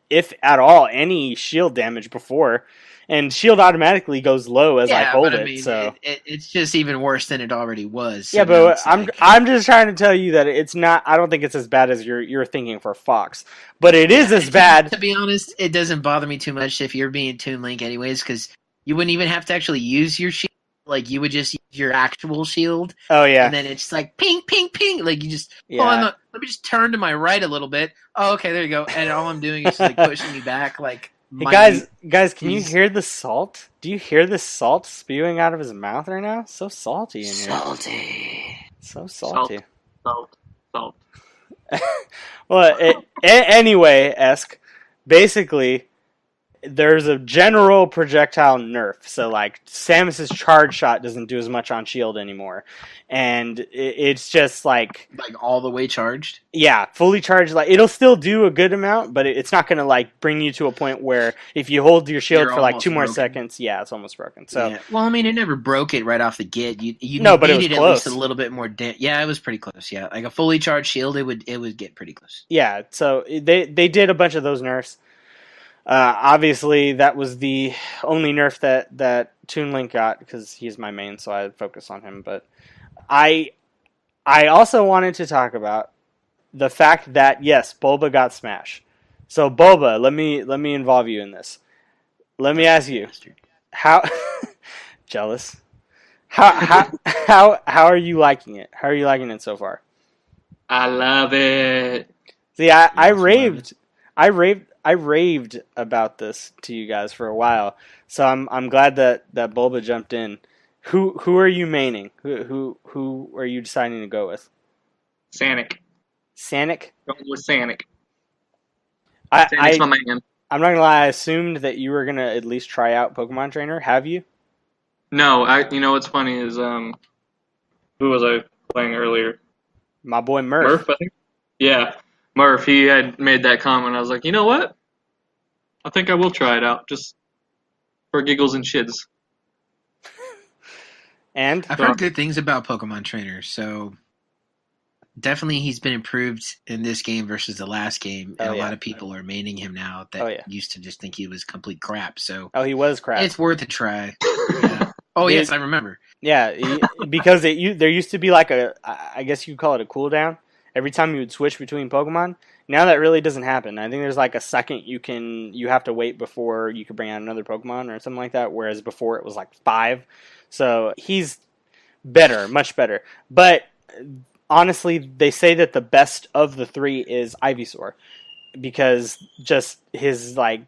if at all, any shield damage before. And shield automatically goes low as I hold it. So it's just even worse than it already was. So yeah, but I'm just trying to tell you that it's not. I don't think it's as bad as you're thinking for Fox, but it is as bad. To be honest, it doesn't bother me too much if you're being Toon Link, anyways, because you wouldn't even have to actually use your shield. Like you would just use your actual shield. Oh yeah, and then it's like ping, ping, ping. Like you just let me just turn to my right a little bit. Oh, okay, there you go. And all I'm doing is like pushing me back, like. Hey guys, can you hear the salt? Do you hear the salt spewing out of his mouth right now? So salty in here. So salty. Salt. Well, anyway, Esk, basically, there's a general projectile nerf. So, like, Samus's charge shot doesn't do as much on shield anymore. And it's just, like all the way charged? Yeah, fully charged. Like, it'll still do a good amount, but it's not going to, like, bring you to a point where if you hold your shield for, like, 2 more seconds, it's almost broken. So, yeah. Well, I mean, it never broke it right off the get. You but it was needed close. At least a little bit more yeah, it was pretty close, yeah. Like, a fully charged shield, it would get pretty close. Yeah, so they did a bunch of those nerfs. Obviously, that was the only nerf that Toon Link got because he's my main, so I focus on him. But I also wanted to talk about the fact that yes, Bulba got Smash. So Bulba, let me involve you in this. Let me ask you, how jealous? How are you liking it? How are you liking it so far? I love it. See, I raved about this to you guys for a while, so I'm glad that Bulba jumped in. Who are you maining? Who are you deciding to go with? Sanic. Going with Sanic. Sanic's my man. I'm not gonna lie. I assumed that you were gonna at least try out Pokemon Trainer. Have you? No. You know what's funny is who was I playing earlier? My boy Murph. Murph, I think. Yeah. Murph, he had made that comment. I was like, you know what? I think I will try it out, just for giggles and shits. And I've heard good things about Pokemon Trainer, so definitely he's been improved in this game versus the last game, and a lot of people are maining him now that used to just think he was complete crap. So he was crap. It's worth a try. Yeah. Oh yes, I remember. Yeah, because there used to be like I guess you could call it a cooldown. Every time you would switch between Pokemon, Now that really doesn't happen. I think there's like a second you have to wait before you could bring out another Pokemon or something like that, whereas before it was like 5. So he's better, much better. But honestly, they say that the best of the 3 is Ivysaur because just his like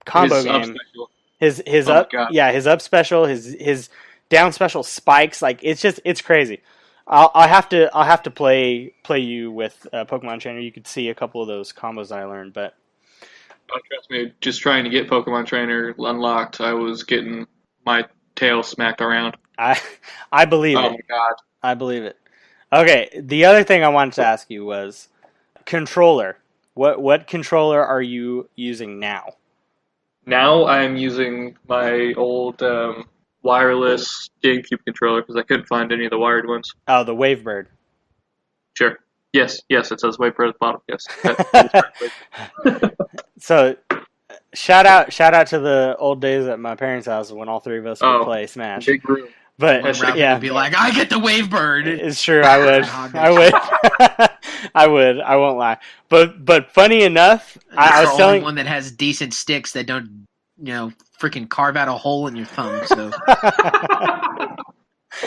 combo His up game, special. his Oh my up, God. yeah, his up special, his down special spikes, like it's crazy. I'll have to play you with Pokemon Trainer. You could see a couple of those combos that I learned, but Oh, trust me, just trying to get Pokemon Trainer unlocked, I was getting my tail smacked around. I believe Oh it. my God. I believe it. Okay, the other thing I wanted to ask you was controller. What controller are you using now? Now I'm using my old wireless GameCube controller because I couldn't find any of the wired ones. Oh, the Wavebird. Sure. Yes, it says Waypro at the bottom. Yes. That is correct. So shout out to the old days at my parents' house when all 3 of us would play Smash. Big room. But That's Ralphie yeah, would be like, I get the Wavebird. it's true. I would. Hog I would. I would. I won't lie. But funny enough, I was the only telling one that has decent sticks that don't, freaking carve out a hole in your thumb. So,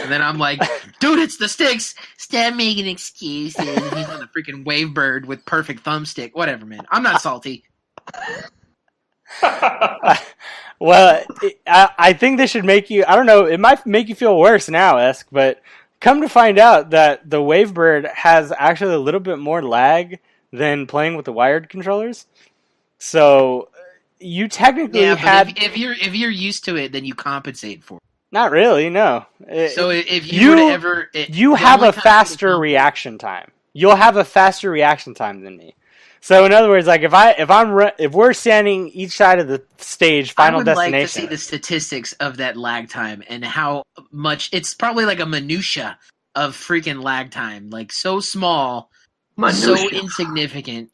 and then I'm like, dude, it's the sticks. Stop making excuses. And he's on the freaking Wavebird with perfect thumbstick. Whatever, man. I'm not salty. Well, I think this should make you. I don't know. It might make you feel worse now, Esk. But come to find out that the Wavebird has actually a little bit more lag than playing with the wired controllers. So you technically had. If you're used to it, then you compensate for it. Not really. No. So if you were to ever, you have a faster reaction time. You'll have a faster reaction time than me. So in other words, like if we're standing each side of the stage, Final Destination. I would like to see the statistics of that lag time and how much it's probably like a minutia of freaking lag time, like so small, so insignificant.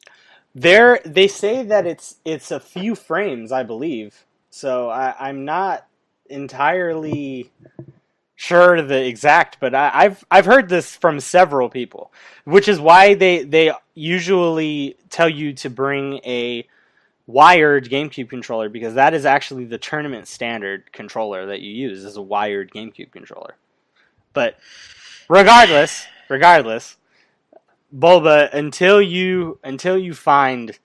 They say that it's a few frames, I believe. So I'm not entirely sure the exact, but I've heard this from several people, which is why they usually tell you to bring a wired GameCube controller, because that is actually the tournament standard controller that you use is a wired GameCube controller. But regardless, Bulba, until you find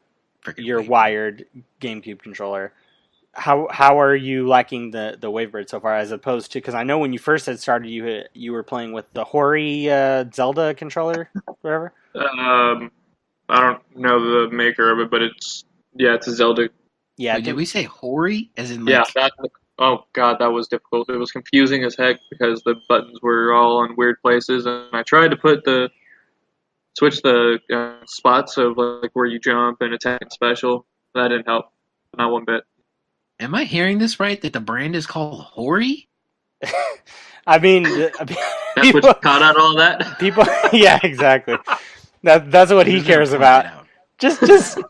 your wired GameCube controller, how are you liking the Wavebird so far, as opposed to, because I know when you first had started, you were playing with the Hori Zelda controller, whatever. I don't know the maker of it, but it's a Zelda. Yeah. Wait, did we say Hori? As in, like, oh God, that was difficult. It was confusing as heck because the buttons were all on weird places, and I tried to switch the spots of like where you jump and attack and special. That didn't help, not one bit. Am I hearing this right? That the brand is called Hori? I mean, That's what you caught out all that? People, yeah, exactly. That's what he cares about. Just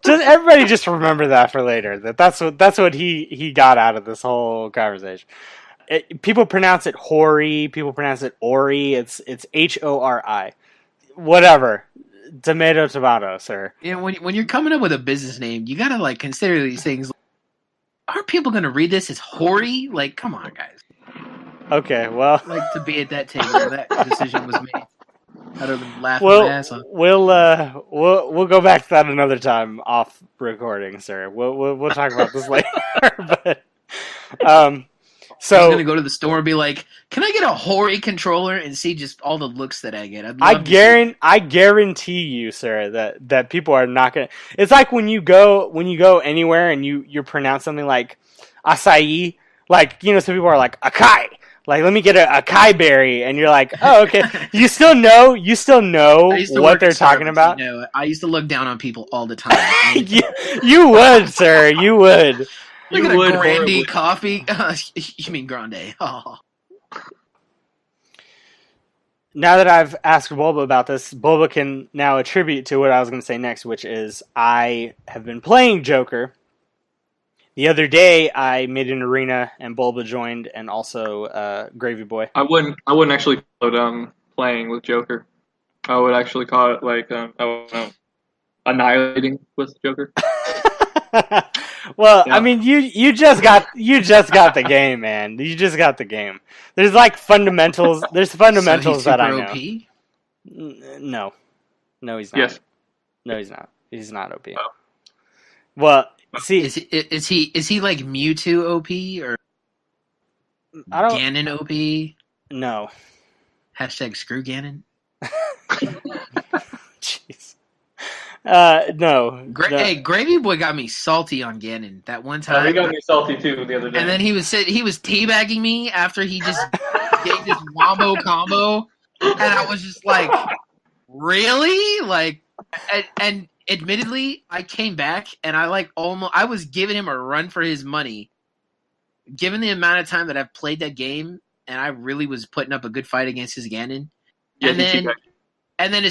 everybody just remember that for later. That's what he got out of this whole conversation. People pronounce it Hori. People pronounce it Ori. It's Hori. Whatever. Tomato, sir. Yeah, when you're coming up with a business name, you gotta like consider these things. Are people gonna read this as Hori? Like, come on, guys. Okay, well, like to be at that table, that decision was made. Other than laughing my ass off. We'll go back to that another time off recording, sir. We'll talk about this later. But so I'm gonna go to the store and be like, "Can I get a Hori controller?" and see just all the looks that I get. I guarantee you, sir, that people are not gonna. It's like when you go anywhere and you pronounce something like acai, like some people are like acai. Like, let me get a acai berry, and you're like, oh, okay. You still know what they're talking about. I used to look down on people all the time. you would, sir. You would. Look at a Grande coffee. You mean Grande? Oh. Now that I've asked Bulba about this, Bulba can now attribute to what I was going to say next, which is I have been playing Joker. The other day, I made an arena, and Bulba joined, and also Gravy Boy. I wouldn't actually call it playing with Joker. I would actually call it like I don't know, annihilating with Joker. Well, Yeah. I mean, you just got the game, man. You just got the game. There's like fundamentals. There's fundamentals so he's that I super know. OP? No, he's not. Yes. No, he's not. He's not OP. Oh. Well, see, Is he like Mewtwo OP or I don't. Ganon OP? No. Hashtag screw Ganon. Jeez. No. No. Hey, Gravy Boy got me salty on Ganon that one He time. got me salty too the other day. And then he was teabagging me after he just gave this wombo combo, and I was just like, really? Like, and admittedly, I came back and I was giving him a run for his money, given the amount of time that I've played that game, and I really was putting up a good fight against his Ganon. Yeah, And then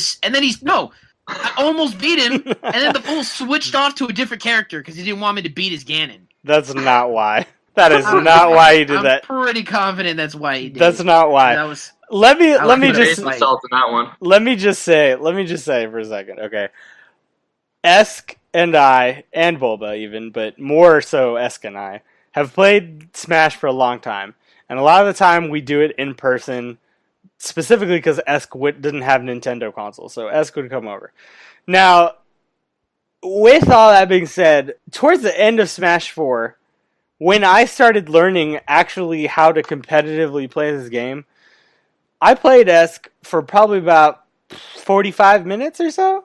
I almost beat him, and then the fool switched off to a different character because he didn't want me to beat his Ganon. That's not why. That is not why he did I'm that. pretty confident that's why he did. That's not why. That was. Let me just just salt in that one. let me just say for a second, okay? Esk and I, and Bulba even, but more so Esk and I, have played Smash for a long time. And a lot of the time we do it in person, specifically because Esk didn't have Nintendo console, so Esk would come over. Now, with all that being said, towards the end of Smash 4, when I started learning actually how to competitively play this game, I played Esk for probably about 45 minutes or so,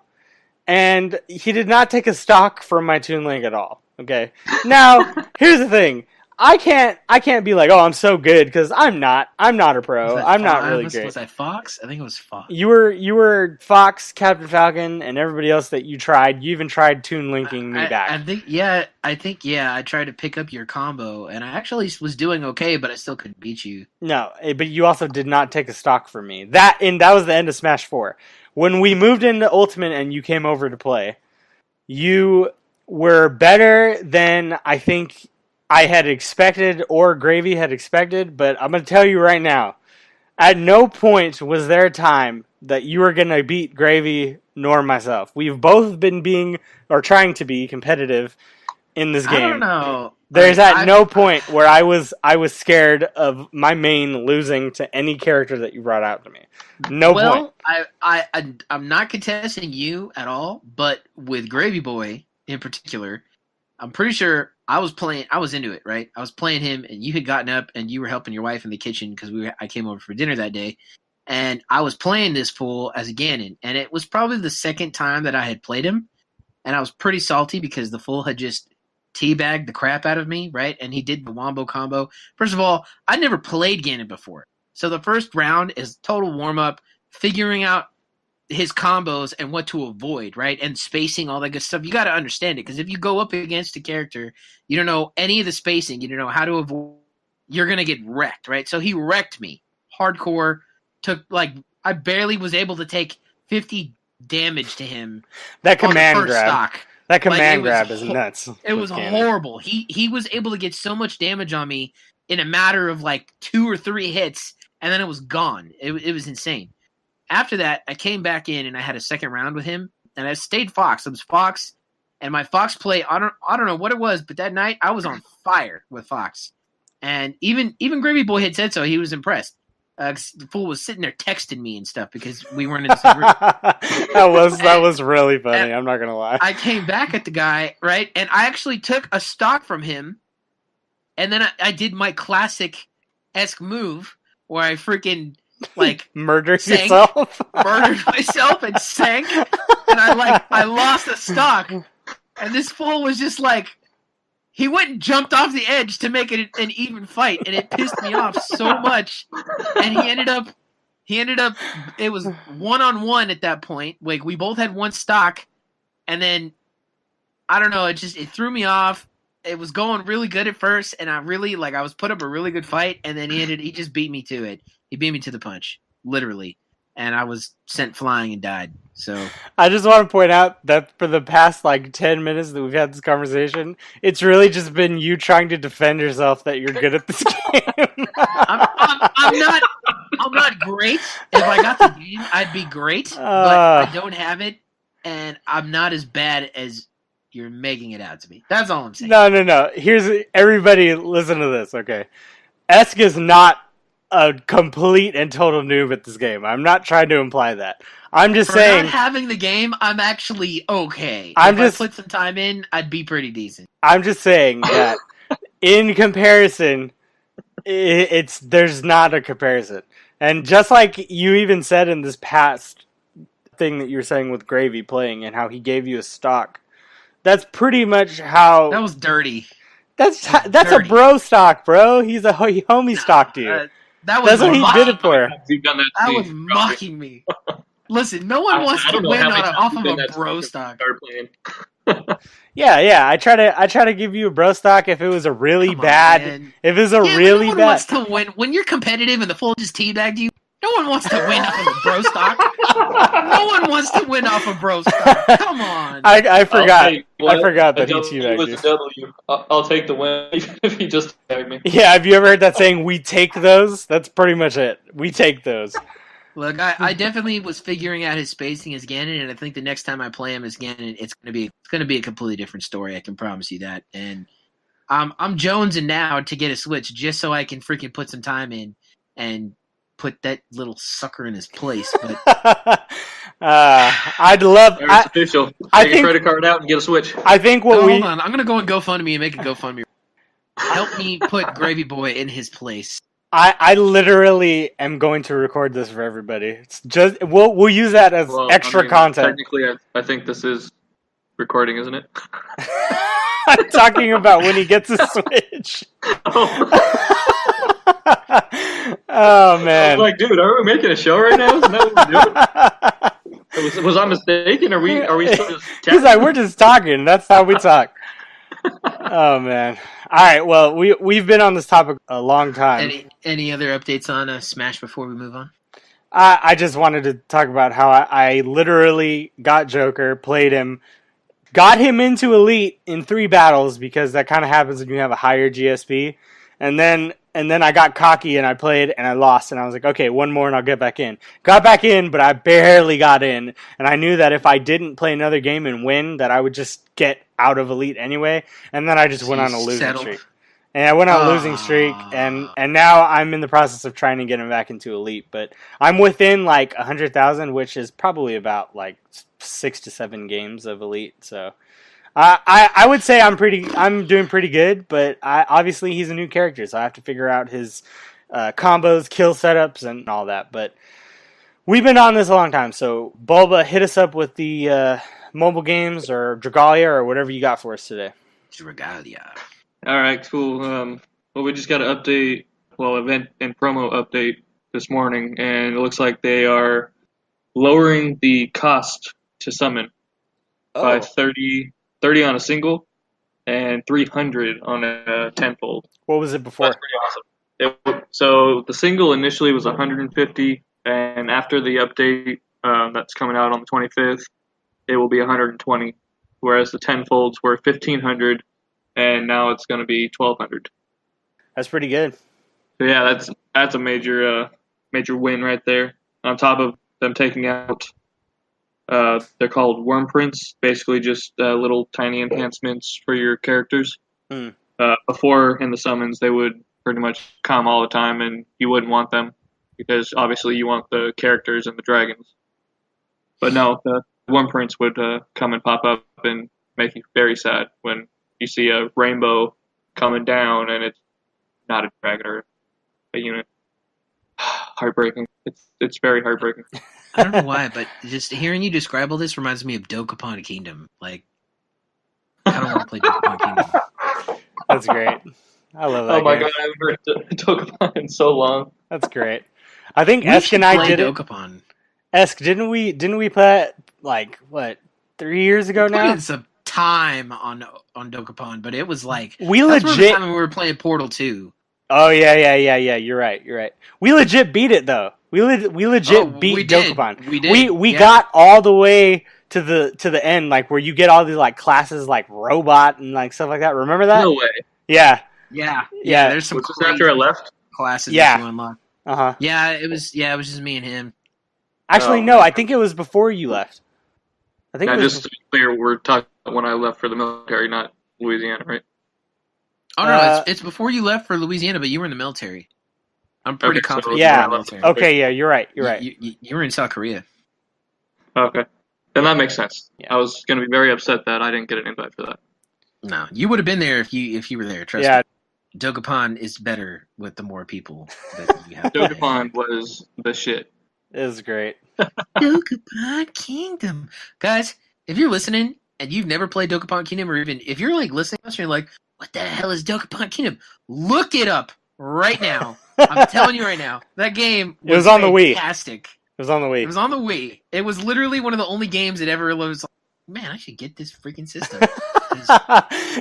and he did not take a stock from my Toon Link at all. Okay. Now, here's the thing. I can't be like, oh, I'm so good, because I'm not a pro. I'm not really great. Was I Fox? I think it was Fox. You were Fox, Captain Falcon, and everybody else that you tried. You even tried Toon Linking me back. I think I tried to pick up your combo, and I actually was doing okay, but I still couldn't beat you. No, but you also did not take a stock from me. That was the end of Smash 4. When we moved into Ultimate and you came over to play, you were better than I think I had expected or Gravy had expected, but I'm going to tell you right now, at no point was there a time that you were going to beat Gravy nor myself. We've both been trying to be competitive in this game. I don't know. There's no point where I was scared of my main losing to any character that you brought out to me. No point. I'm not contesting you at all, but with Gravy Boy in particular, I'm pretty sure I was into it, right? I was playing him, and you had gotten up, and you were helping your wife in the kitchen because I came over for dinner that day, and I was playing this fool as a Ganon, and it was probably the second time that I had played him, and I was pretty salty because the fool had just teabagged the crap out of me, right? And he did the wombo combo. First of all, I'd never played Ganon before, so the first round is total warm-up, figuring out his combos and what to avoid, right? And spacing, all that good stuff. You got to understand it, because if you go up against a character, you don't know any of the spacing, you don't know how to avoid, you're going to get wrecked, right? So he wrecked me. Hardcore. I barely was able to take 50 damage to him. That command on the first grab. Stock. That command grab is nuts. It was horrible. He was able to get so much damage on me in a matter of like 2 or 3 hits, and then it was gone. It was insane. After that, I came back in and I had a second round with him, and I stayed Fox. It was Fox, and my Fox play, I don't know what it was, but that night I was on fire with Fox. And even Gravy Boy had said so. He was impressed. The fool was sitting there texting me and stuff because we weren't in the same group. that was really funny. I'm not going to lie. I came back at the guy, right, and I actually took a stock from him, and then I did my classic-esque move where I freaking murdered myself and sank, and I lost a stock, and this fool was just he went and jumped off the edge to make it an even fight, and it pissed me off so much, and he ended up it was 1-on-1 at that point. We both had one stock, and then I don't know, it threw me off. It was going really good at first, and I was put up a really good fight, and then he just beat me to it. He beat me to the punch, literally, and I was sent flying and died. So I just want to point out that for the past 10 minutes that we've had this conversation, it's really just been you trying to defend yourself that you're good at this game. I'm not great. If I got the game, I'd be great, but I don't have it. and I'm not as bad as you're making it out to be. That's all I'm saying. No. Here's everybody. Listen to this, okay? Esk is not a complete and total noob at this game. I'm not trying to imply that. I'm just saying. Not having the game, I'm actually okay. If I put some time in, I'd be pretty decent. I'm just saying that in comparison, there's not a comparison. And just like you even said in this past thing that you were saying with Gravy playing and how he gave you a stock, that's pretty much how. That was dirty. That's a bro stock, bro. He's a homie stock to you. That's what he did it for. That was mocking me. Listen, no one wants to win off of a bro stock. Yeah. I try to give you a bro stock if it was a really bad. Man. If it was a really no one bad. Wants to win when you're competitive and the fool just teabagged you. No one wants to win off of a bro stock. No one wants to win off of bro stock. Come on. I forgot. I forgot that he teabagged you. I'll take the win even if he just tagged me. Yeah, have you ever heard that saying, we take those? That's pretty much it. We take those. Look, I definitely was figuring out his spacing as Ganon, and I think the next time I play him as Ganon, it's gonna be a completely different story. I can promise you that. And I'm jonesing now to get a Switch just so I can freaking put some time in and put that little sucker in his place. But I'd love. It's official. Take your credit card out and get a Switch. I think hold on. I'm gonna go on GoFundMe and make a GoFundMe. Help me put Gravy Boy in his place. I literally am going to record this for everybody. It's just we'll use that as extra content. Technically, I think this is recording, isn't it? I'm talking about when he gets a Switch. Oh man! I was like, dude, are we making a show right now? Isn't that what we're doing? Was I mistaken? Are we still just chatting? He's like, we're just talking. That's how we talk. Oh man! All right. Well, we've been on this topic a long time. Any other updates on Smash before we move on? I just wanted to talk about how I literally got Joker, played him, got him into Elite in 3 battles because that kind of happens when you have a higher GSP, and then I got cocky and I played and I lost and I was like, okay, one more and I'll get back in. Got back in, but I barely got in, and I knew that if I didn't play another game and win, that I would just get out of Elite anyway, and then I just went on a losing streak. And I went on a losing streak, and now I'm in the process of trying to get him back into Elite, but I'm within like 100,000, which is probably about like 6 to 7 games of Elite, so I would say I'm doing pretty good, but obviously he's a new character, so I have to figure out his combos, kill setups, and all that. But we've been on this a long time, so Bulba, hit us up with the mobile games or Dragalia or whatever you got for us today. Dragalia. All right, cool. Well, we just got an update, event and promo update this morning, and it looks like they are lowering the cost to summon by 30 on a single and 300 on a tenfold. What was it before? That's pretty awesome. So the single initially was 150, and after the update that's coming out on the 25th, it will be 120, whereas the tenfolds were 1,500, and now it's going to be 1,200. That's pretty good. So yeah, that's a major win right there. On top of them taking out, they're called worm prints, basically just little tiny enhancements for your characters. Before in the summons, they would pretty much come all the time, and you wouldn't want them because obviously you want the characters and the dragons. But no, the worm prints would come and pop up and make you very sad when you see a rainbow coming down and it's not a dragon or a unit. Heartbreaking. It's very heartbreaking. I don't know why, but just hearing you describe all this reminds me of Dokapon Kingdom. Like, I don't want to play Dokapon Kingdom. That's great. I love that. Oh my god, I haven't heard Dokapon in so long. That's great. I think Esk and I did Dokapon. It. Esk, didn't we play it like 3 years ago now? Some time on Dokapon, but it was like we legit. Time when we were playing Portal 2. Oh yeah. You're right. We legit beat it though. We legit beat Dokapon. We did. We got all the way to the end, like where you get all these like classes like robot and like stuff like that. Remember that? No way. Yeah. There's some after I left classes that you unlock. Uh-huh. Yeah, it was just me and him. Actually, no, I think it was before you left. I think Now, it was. just to be clear, we're talking about when I left for the military, not Louisiana, right? Oh no, it's before you left for Louisiana, but you were in the military. I'm pretty Okay, so confident yeah. you were in the military. Okay, yeah, you're right. You're right. You were in South Korea. Okay, then that makes sense. Yeah. I was going to be very upset that I didn't get an invite for that. No, you would have been there if you were there. Trust me. Dokapon is better with the more people that you have. Dokapon was the shit. It was great. Dokapon Kingdom, guys. If you're listening and you've never played Dokapon Kingdom, or even if you're like listening to us and you're like, "What the hell is Dokapon Kingdom?" Look it up right now. I'm telling you right now, that game was on the Wii. Fantastic. It was on the Wii. It was on the Wii. It was literally one of the only games that ever was like, man, I should get this freaking system.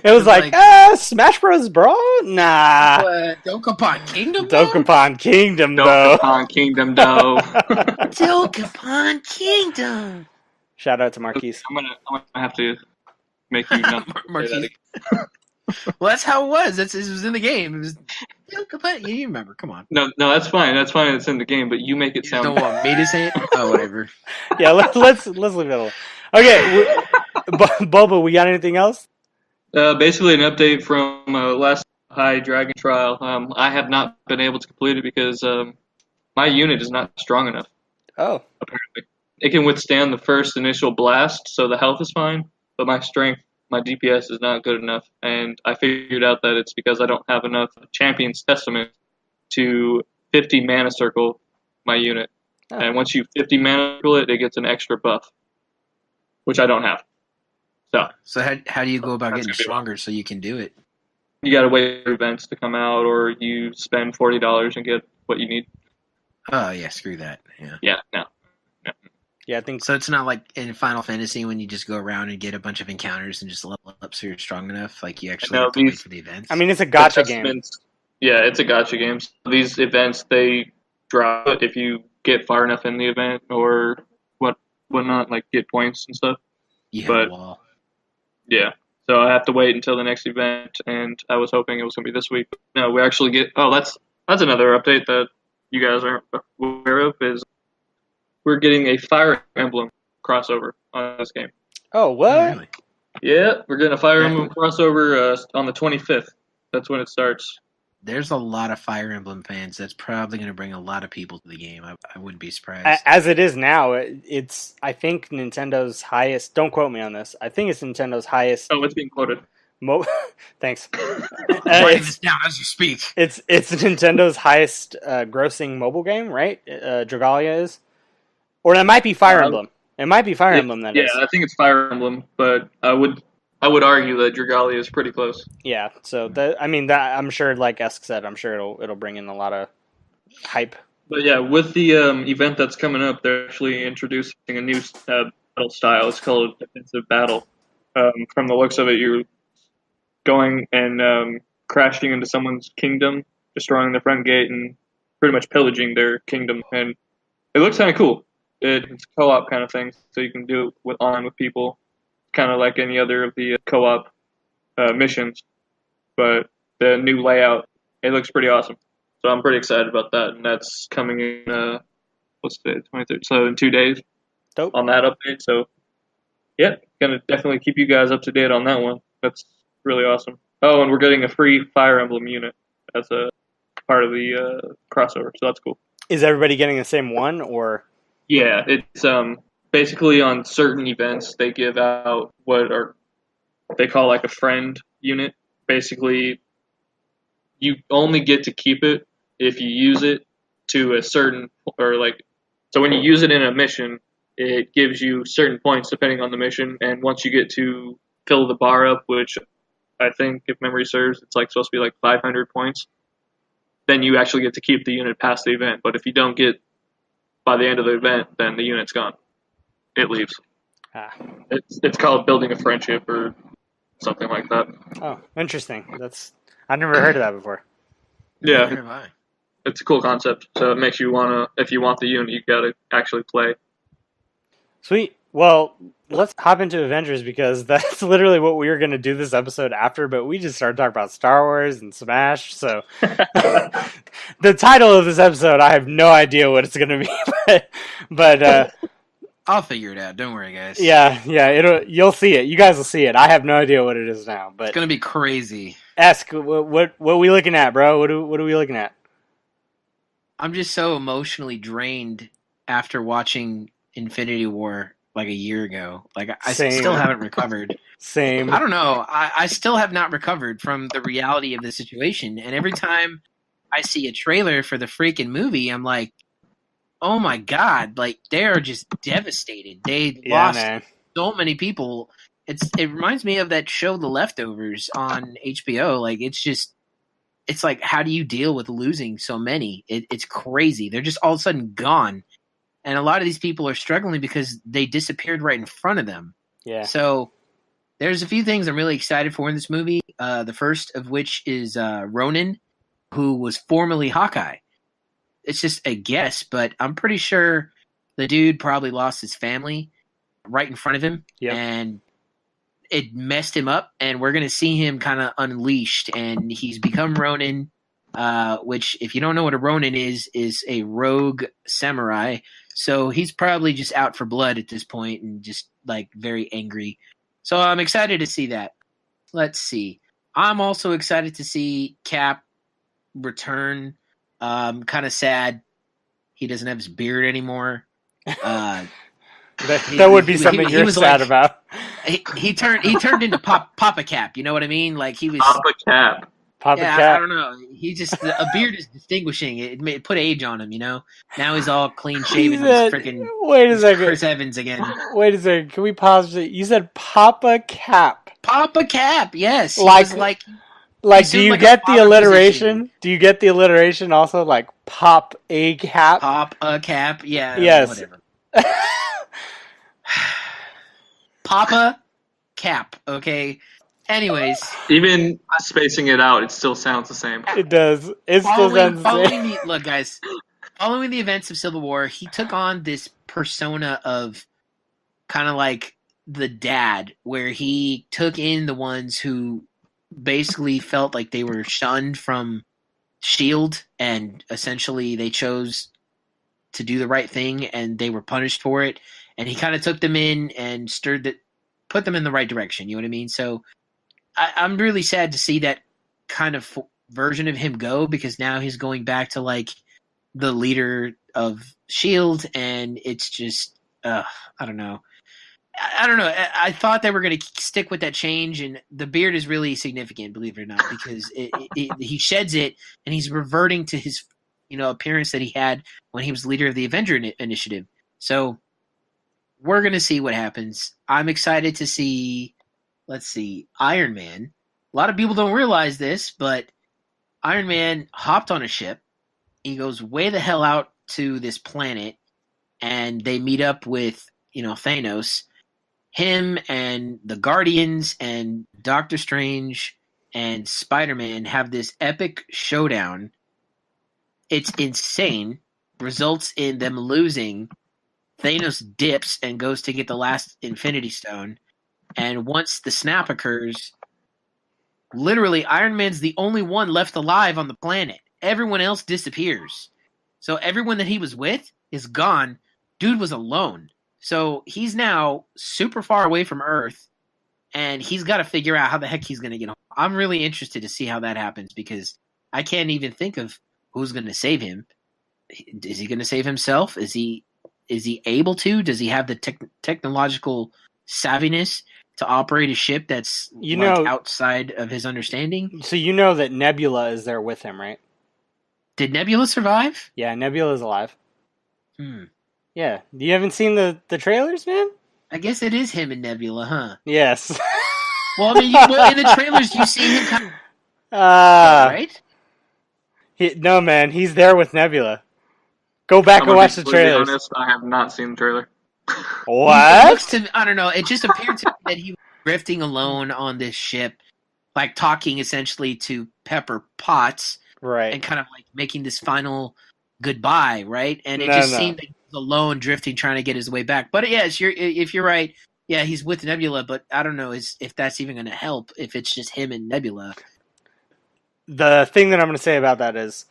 It was like, Smash Bros, bro? Nah. Dokapon Kingdom? Dokapon Kingdom, though. Dokapon Kingdom, though. Dokapon Kingdom. Shout out to Marquise. I'm gonna have to make you not Marquise. Well, that's how it was. It was in the game. It was Dokapon. You remember? Come on. No, that's fine. That's fine. It's in the game, but you make it sound. You don't want me to say it? Oh, whatever. Yeah, let's leave it alone. Okay, Boba, we got anything else? Basically, an update from last High Dragon trial. I have not been able to complete it because my unit is not strong enough. Oh. Apparently, it can withstand the first initial blast, so the health is fine. But my strength, my DPS is not good enough, and I figured out that it's because I don't have enough Champion's Testament to 50 mana circle my unit. Oh. And once you 50 mana circle it, it gets an extra buff, which I don't have. So how do you go about getting stronger so you can do it? You gotta wait for events to come out, or you spend $40 and get what you need. Oh yeah, screw that. Yeah. Yeah, no. Yeah, I think so. It's not like in Final Fantasy when you just go around and get a bunch of encounters and just level up so you're strong enough. Like you actually have to wait for the events. I mean, it's a gacha game. Yeah, it's a gacha game. So these events, they drop if you get far enough in the event or whatnot, like get points and stuff. You hit a wall. Yeah, so I have to wait until the next event, and I was hoping it was going to be this week. But no, we actually get. Oh, that's another update that you guys aren't aware of is we're getting a Fire Emblem crossover on this game. Oh, what? Oh, really? Yeah, we're getting a Fire Emblem crossover on the 25th. That's when it starts. There's a lot of Fire Emblem fans. That's probably going to bring a lot of people to the game. I wouldn't be surprised. As it is now, it's I think Nintendo's highest. Don't quote me on this. I think it's Nintendo's highest. Oh, it's being quoted. Thanks. Writing this down as you speak. It's Nintendo's highest grossing mobile game, right? Dragalia is, or it might be Fire Emblem. It might be Fire Emblem. That is. Yeah, I think it's Fire Emblem, but I would argue that Dragalia is pretty close. Yeah, so I'm sure, like Esk said, I'm sure it'll bring in a lot of hype. But yeah, with the event that's coming up, they're actually introducing a new battle style. It's called Defensive Battle. From the looks of it, you're going and crashing into someone's kingdom, destroying the front gate, and pretty much pillaging their kingdom. And it looks kind of cool. It's a co-op kind of thing, so you can do it online with people, kind of like any other of the co-op missions. But the new layout, it looks pretty awesome. So I'm pretty excited about that, and that's coming in, what's today, 23rd? So in 2 days. Dope. On that update. So, yeah, going to definitely keep you guys up to date on that one. That's really awesome. Oh, and we're getting a free Fire Emblem unit as a part of the crossover, so that's cool. Is everybody getting the same one, or? Yeah, it's basically on certain events they give out what they call like a friend unit. Basically, you only get to keep it if you use it to a certain, so when you use it in a mission, it gives you certain points depending on the mission, and once you get to fill the bar up, which I think, if memory serves, it's like supposed to be like 500 points, then you actually get to keep the unit past the event. But if you don't get by the end of the event, then the unit's gone. It leaves. It's called building a friendship or something like that. Oh, interesting. I've never heard of that before. Yeah, it's a cool concept. So it makes you if you want the unit, you gotta actually play. Sweet. Well, let's hop into Avengers because that's literally what we were going to do this episode after, but we just started talking about Star Wars and Smash, so the title of this episode, I have no idea what it's going to be, but I'll figure it out. Don't worry, guys. Yeah. You'll see it. You guys will see it. I have no idea what it is now, but It's gonna be crazy. Ask what are we looking at, bro? What are we looking at? I'm just so emotionally drained after watching Infinity War like a year ago. Like I Same. still haven't recovered. Same. I don't know. I still have not recovered from the reality of the situation. And every time I see a trailer for the freaking movie, I'm like, oh my God, like they are just devastated. They lost so many people. It reminds me of that show, The Leftovers on HBO. Like it's like, how do you deal with losing so many? It's crazy. They're just all of a sudden gone. And a lot of these people are struggling because they disappeared right in front of them. Yeah. So there's a few things I'm really excited for in this movie. The first of which is Ronan, who was formerly Hawkeye. It's just a guess, but I'm pretty sure the dude probably lost his family right in front of him. Yep. And it messed him up, and we're going to see him kind of unleashed, and he's become Ronin, which, if you don't know what a Ronin is a rogue samurai. So he's probably just out for blood at this point and just, like, very angry. So I'm excited to see that. Let's see. I'm also excited to see Cap return. Kind of sad he doesn't have his beard anymore. That would be something you're sad about. He turned into Papa Cap. You know what I mean? Like he was Papa Cap. I don't know. He just a beard is distinguishing. It put age on him. You know. Now he's all clean shaven. Wait a second. Chris Evans again. Wait a second. Can we pause? You said Papa Cap. Papa Cap. Yes. Like. Do you get the alliteration? Position. Do you get the alliteration also? Like pop a cap. Pop a cap. Yeah. Yes. Whatever. Papa Cap, okay? Anyways. Even spacing it out, it still sounds the same. It does. It still sounds the same. Look, guys, following the events of Civil War, he took on this persona of kind of like the dad, where he took in the ones who basically felt like they were shunned from S.H.I.E.L.D., and essentially they chose to do the right thing, and they were punished for it. And he kind of took them in and put them in the right direction. You know what I mean? So I'm really sad to see that kind of version of him go, because now he's going back to like the leader of S.H.I.E.L.D., and it's just, I don't know. I don't know. I thought they were going to stick with that change, and the beard is really significant, believe it or not, because he sheds it, and he's reverting to his, appearance that he had when he was leader of the Avenger Initiative. So we're going to see what happens. I'm excited to see, Iron Man. A lot of people don't realize this, but Iron Man hopped on a ship. He goes way the hell out to this planet, and they meet up with, Thanos. Him and the Guardians and Doctor Strange and Spider-Man have this epic showdown. It's insane. Results in them losing. Thanos dips and goes to get the last Infinity Stone. And once the snap occurs, literally Iron Man's the only one left alive on the planet. Everyone else disappears. So everyone that he was with is gone. Dude was alone. So he's now super far away from Earth, and he's got to figure out how the heck he's going to get home. I'm really interested to see how that happens, because I can't even think of who's going to save him. Is he going to save himself? Is he able to? Does he have the technological savviness to operate a ship that's outside of his understanding? So you know that Nebula is there with him, right? Did Nebula survive? Yeah, Nebula's alive. Yeah. You haven't seen the trailers, man? I guess it is him and Nebula, huh? Yes. Well, I mean, in the trailers, you see him kind of... right? No, man. He's there with Nebula. Go back and watch the trailers. To be honest, I have not seen the trailer. What? I don't know. It just appeared to me that he was drifting alone on this ship, like talking essentially to Pepper Potts. Right. And kind of like making this final goodbye, right? And it seemed like he was alone, drifting, trying to get his way back. But yes, if you're right, yeah, he's with Nebula, but I don't know if that's even going to help if it's just him and Nebula. The thing that I'm going to say about that is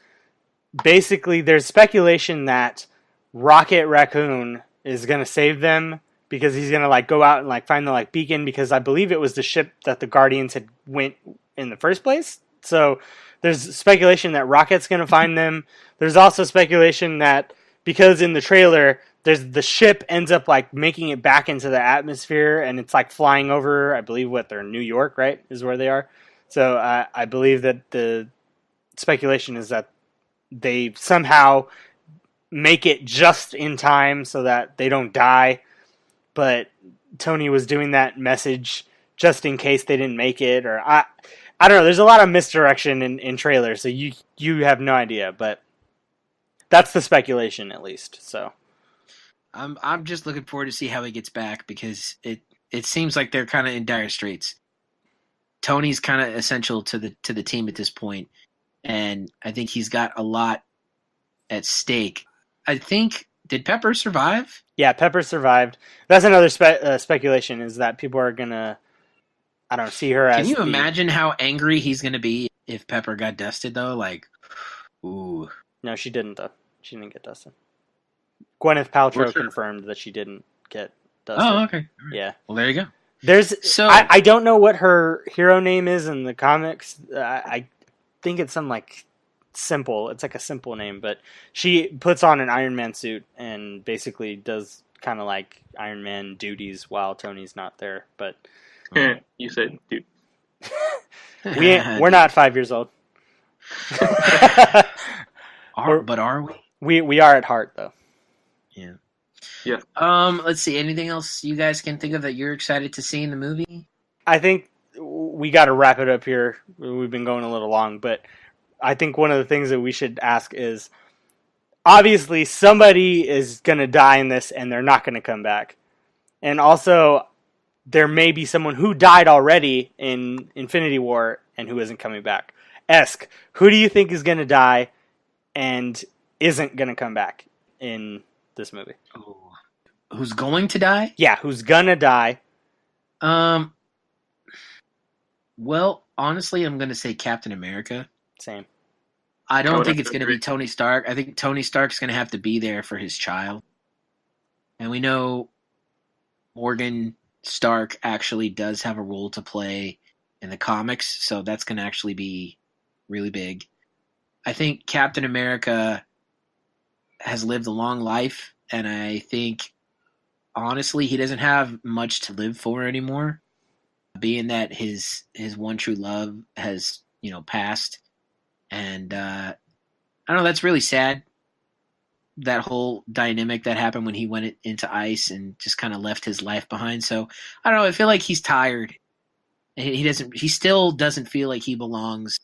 basically there's speculation that Rocket Raccoon is going to save them because he's going to like go out and like find the like beacon, because I believe it was the ship that the Guardians had went in the first place. So there's speculation that Rocket's going to find them. There's also speculation that because in the trailer there's the ship ends up like making it back into the atmosphere and it's like flying over, I believe they're New York, right, is where they are. So I believe that the speculation is that they somehow make it just in time so that they don't die. But Tony was doing that message just in case they didn't make it, or I don't know. There's a lot of misdirection in trailers, so you have no idea, but that's the speculation at least. So I'm just looking forward to see how he gets back, because it seems like they're kind of in dire straits. Tony's kind of essential to the team at this point, and I think he's got a lot at stake. I think, did Pepper survive? Yeah, Pepper survived. That's another speculation, is that people are gonna, I don't know, see her as. Can you imagine how angry he's gonna be if Pepper got dusted though? Like, ooh. No, she didn't though. She didn't get dusted. Gwyneth Paltrow confirmed that she didn't get dusted. Oh, okay. Right. Yeah. Well, there you go. I don't know what her hero name is in the comics. I think it's some like simple. It's like a simple name, but she puts on an Iron Man suit and basically does kind of like Iron Man duties while Tony's not there. But you said, dude, we're not 5 years old. But are we? We are at heart, though. Yeah. Yeah. Let's see. Anything else you guys can think of that you're excited to see in the movie? I think we got to wrap it up here. We've been going a little long, but I think one of the things that we should ask is, obviously somebody is going to die in this and they're not going to come back. And also, there may be someone who died already in Infinity War and who isn't coming back. Esk, who do you think is going to die and isn't going to come back in this movie? Oh. Who's going to die? Yeah, who's going to die? Well, honestly, I'm going to say Captain America. Same. I don't think it's going to be Tony Stark. I think Tony Stark's going to have to be there for his child. And we know Morgan Stark actually does have a role to play in the comics, so that's going to actually be really big. I think Captain America has lived a long life, and I think, honestly, he doesn't have much to live for anymore, being that his one true love has, passed. And I don't know, that's really sad. That whole dynamic that happened when he went into ice and just kind of left his life behind. So I don't know, I feel like he's tired. He still doesn't feel like he belongs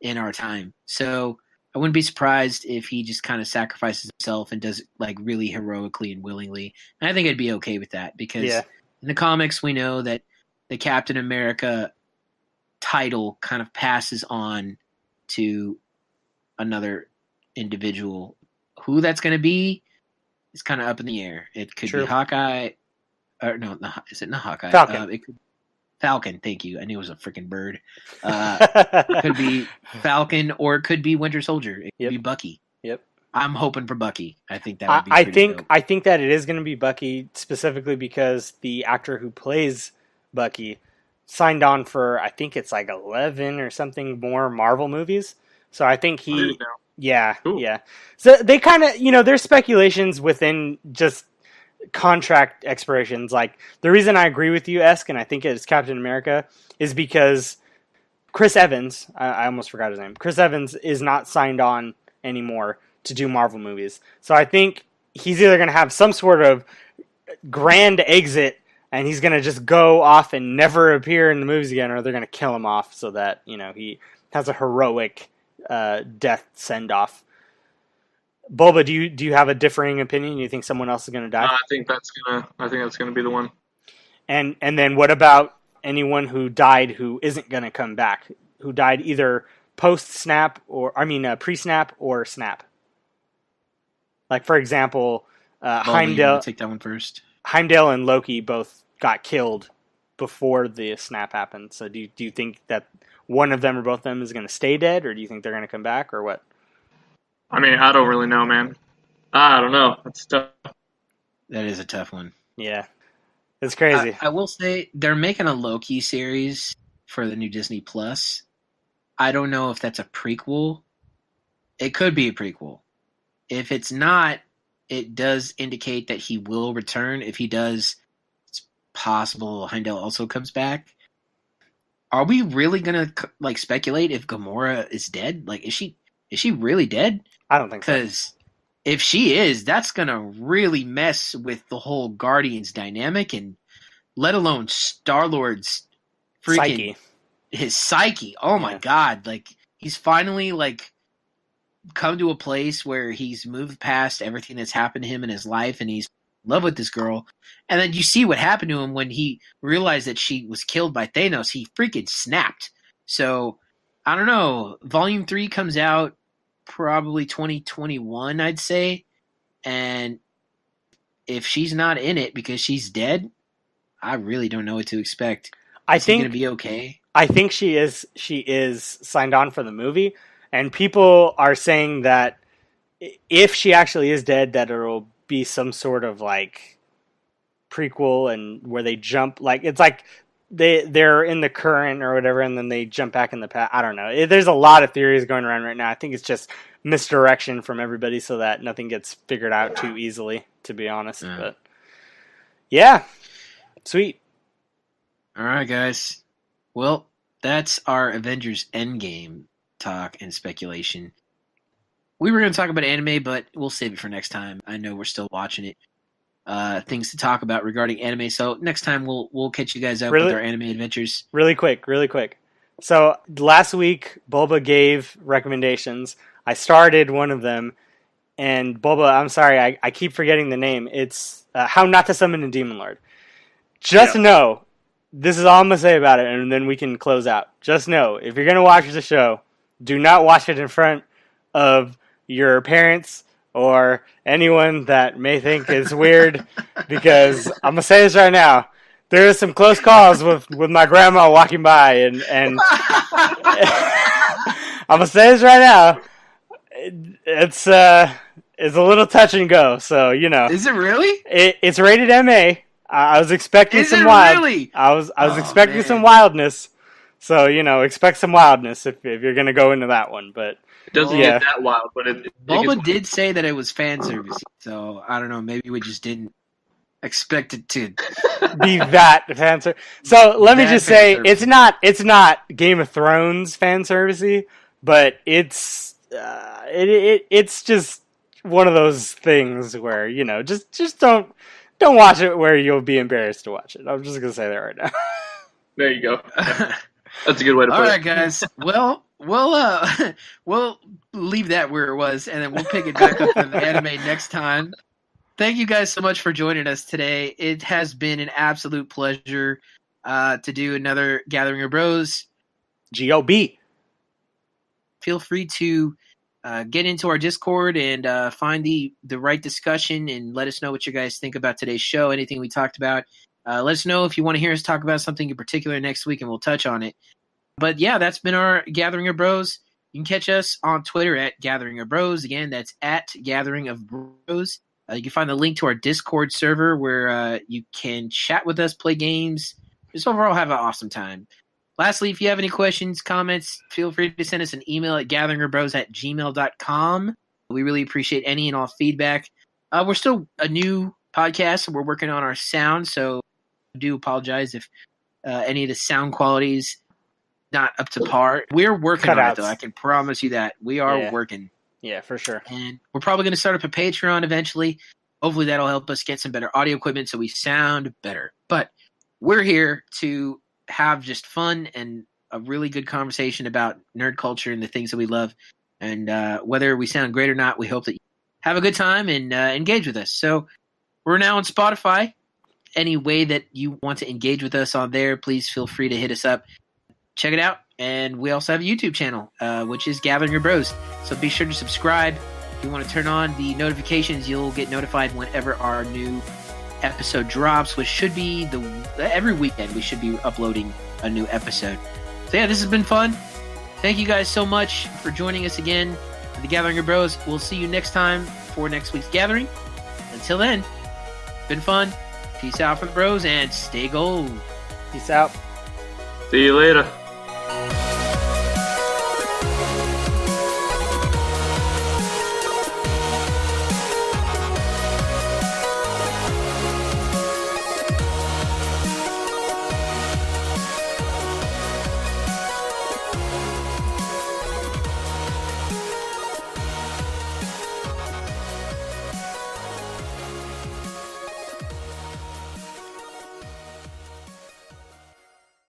in our time. So I wouldn't be surprised if he just kind of sacrifices himself and does it like really heroically and willingly. And I think I'd be okay with that, because in the comics we know that the Captain America title kind of passes on to another individual. Who that's going to be is kind of up in the air. It could be Hawkeye, or no, is it not Hawkeye? Falcon. Falcon, thank you. I knew it was a freaking bird. It could be Falcon, or it could be Winter Soldier. It could be Bucky. Yep. I'm hoping for Bucky. I think that would be pretty dope. I think that it is going to be Bucky, specifically because the actor who plays Bucky signed on for, I think it's like 11 or something more Marvel movies. So I think he... Yeah, cool. Yeah. So they kind of, there's speculations within just contract expirations. Like, the reason I agree with you, Esk, and I think it's Captain America, is because Chris Evans, I almost forgot his name, Chris Evans is not signed on anymore to do Marvel movies. So I think he's either going to have some sort of grand exit and he's going to just go off and never appear in the movies again, or they're going to kill him off so that, he has a heroic death send off. Bulba, do you have a differing opinion? You think someone else is going to die? I think that's gonna be the one. And then what about anyone who died who isn't going to come back? Who died either post snap pre-snap or snap? Like, for example, Heimdall. Take that one first. Heimdall and Loki both got killed before the snap happened. So do you think that one of them or both of them is going to stay dead, or do you think they're going to come back, or what? I mean, I don't really know, man. I don't know. It's tough. That is a tough one. Yeah, it's crazy. I will say they're making a Loki series for the new Disney Plus. I don't know if that's a prequel. It could be a prequel. If it's not, it does indicate that he will return. If he does, it's possible Heimdall also comes back. Are we really gonna like speculate if Gamora is dead? Like, is she really dead? I don't think so. Because if she is, that's gonna really mess with the whole Guardians dynamic, and let alone Star-Lord's freaking Psyche. his psyche. Oh my god! Like, he's finally like come to a place where he's moved past everything that's happened to him in his life, and he's in love with this girl. And then you see what happened to him when he realized that she was killed by Thanos. He freaking snapped. So I don't know. Volume 3 comes out probably 2021, I'd say. And if she's not in it because she's dead, I really don't know what to expect. I Is think he gonna be okay? I think she is signed on for the movie, and people are saying that if she actually is dead, that it'll be some sort of like prequel, and where they jump, like it's like they're in the current or whatever, and then they jump back in the past. I don't know. There's a lot of theories going around right now. I think it's just misdirection from everybody so that nothing gets figured out too easily, to be honest. But yeah, sweet. All right, guys. Well, that's our Avengers Endgame talk and speculation. We were going to talk about anime, but we'll save it for next time. I know we're still watching it. Things to talk about regarding anime. So next time we'll catch you guys up with our anime adventures. Really quick. So last week, Bulba gave recommendations. I started one of them, and Bulba, I'm sorry, I keep forgetting the name. It's How Not to Summon a Demon Lord. Just know, this is all I'm going to say about it, and then we can close out. Just know, if you're going to watch the show, do not watch it in front of your parents or anyone that may think it's weird, because I'm going to say this right now. There is some close calls with my grandma walking by, and I'm going to say this right now. It's a little touch and go, so, you know. Is it really? It's rated MA. I was expecting Is some it wild. Really? I was expecting some wildness. So, you know, expect some wildness if you're going to go into that one. But it doesn't get that wild, but it Bulba did say that it was fan service. So, I don't know, maybe we just didn't expect it to be that fan service. So, let me just say it's not Game of Thrones fan servicey, but it's just one of those things where, you know, just don't watch it where you'll be embarrassed to watch it. I'm just going to say that right now. There you go. That's a good way to put it. All right, guys. Well, we'll leave that where it was, and then we'll pick it back up in the anime next time. Thank you guys so much for joining us today. It has been an absolute pleasure to do another Gathering of Bros. G.O.B. Feel free to get into our Discord and find the right discussion, and let us know what you guys think about today's show, anything we talked about. Let us know if you want to hear us talk about something in particular next week, and we'll touch on it. But yeah, that's been our Gathering of Bros. You can catch us on Twitter at Gathering of Bros. Again, that's at Gathering of Bros. You can find the link to our Discord server where you can chat with us, play games, just overall have an awesome time. Lastly, if you have any questions, comments, feel free to send us an email at gatheringorbros@gmail.com. We really appreciate any and all feedback. We're still a new podcast, and we're working on our sound, so I do apologize if any of the sound quality is not up to par. We're working on it, though. I can promise you that. We are working. Yeah, for sure. And we're probably going to start up a Patreon eventually. Hopefully that'll help us get some better audio equipment so we sound better. But we're here to have just fun and a really good conversation about nerd culture and the things that we love. And whether we sound great or not, we hope that you have a good time and engage with us. So we're now on Spotify. Any way that you want to engage with us on there, please feel free to hit us up. Check it out. And we also have a YouTube channel, which is Gathering Your Bros. So be sure to subscribe. If you want to turn on the notifications, you'll get notified whenever our new episode drops, which should be every weekend. We should be uploading a new episode. So yeah, this has been fun. Thank you guys so much for joining us again at the Gathering Your Bros. We'll see you next time for next week's gathering. Until then, Been fun. Peace out for the bros and stay gold. Peace out. See you later.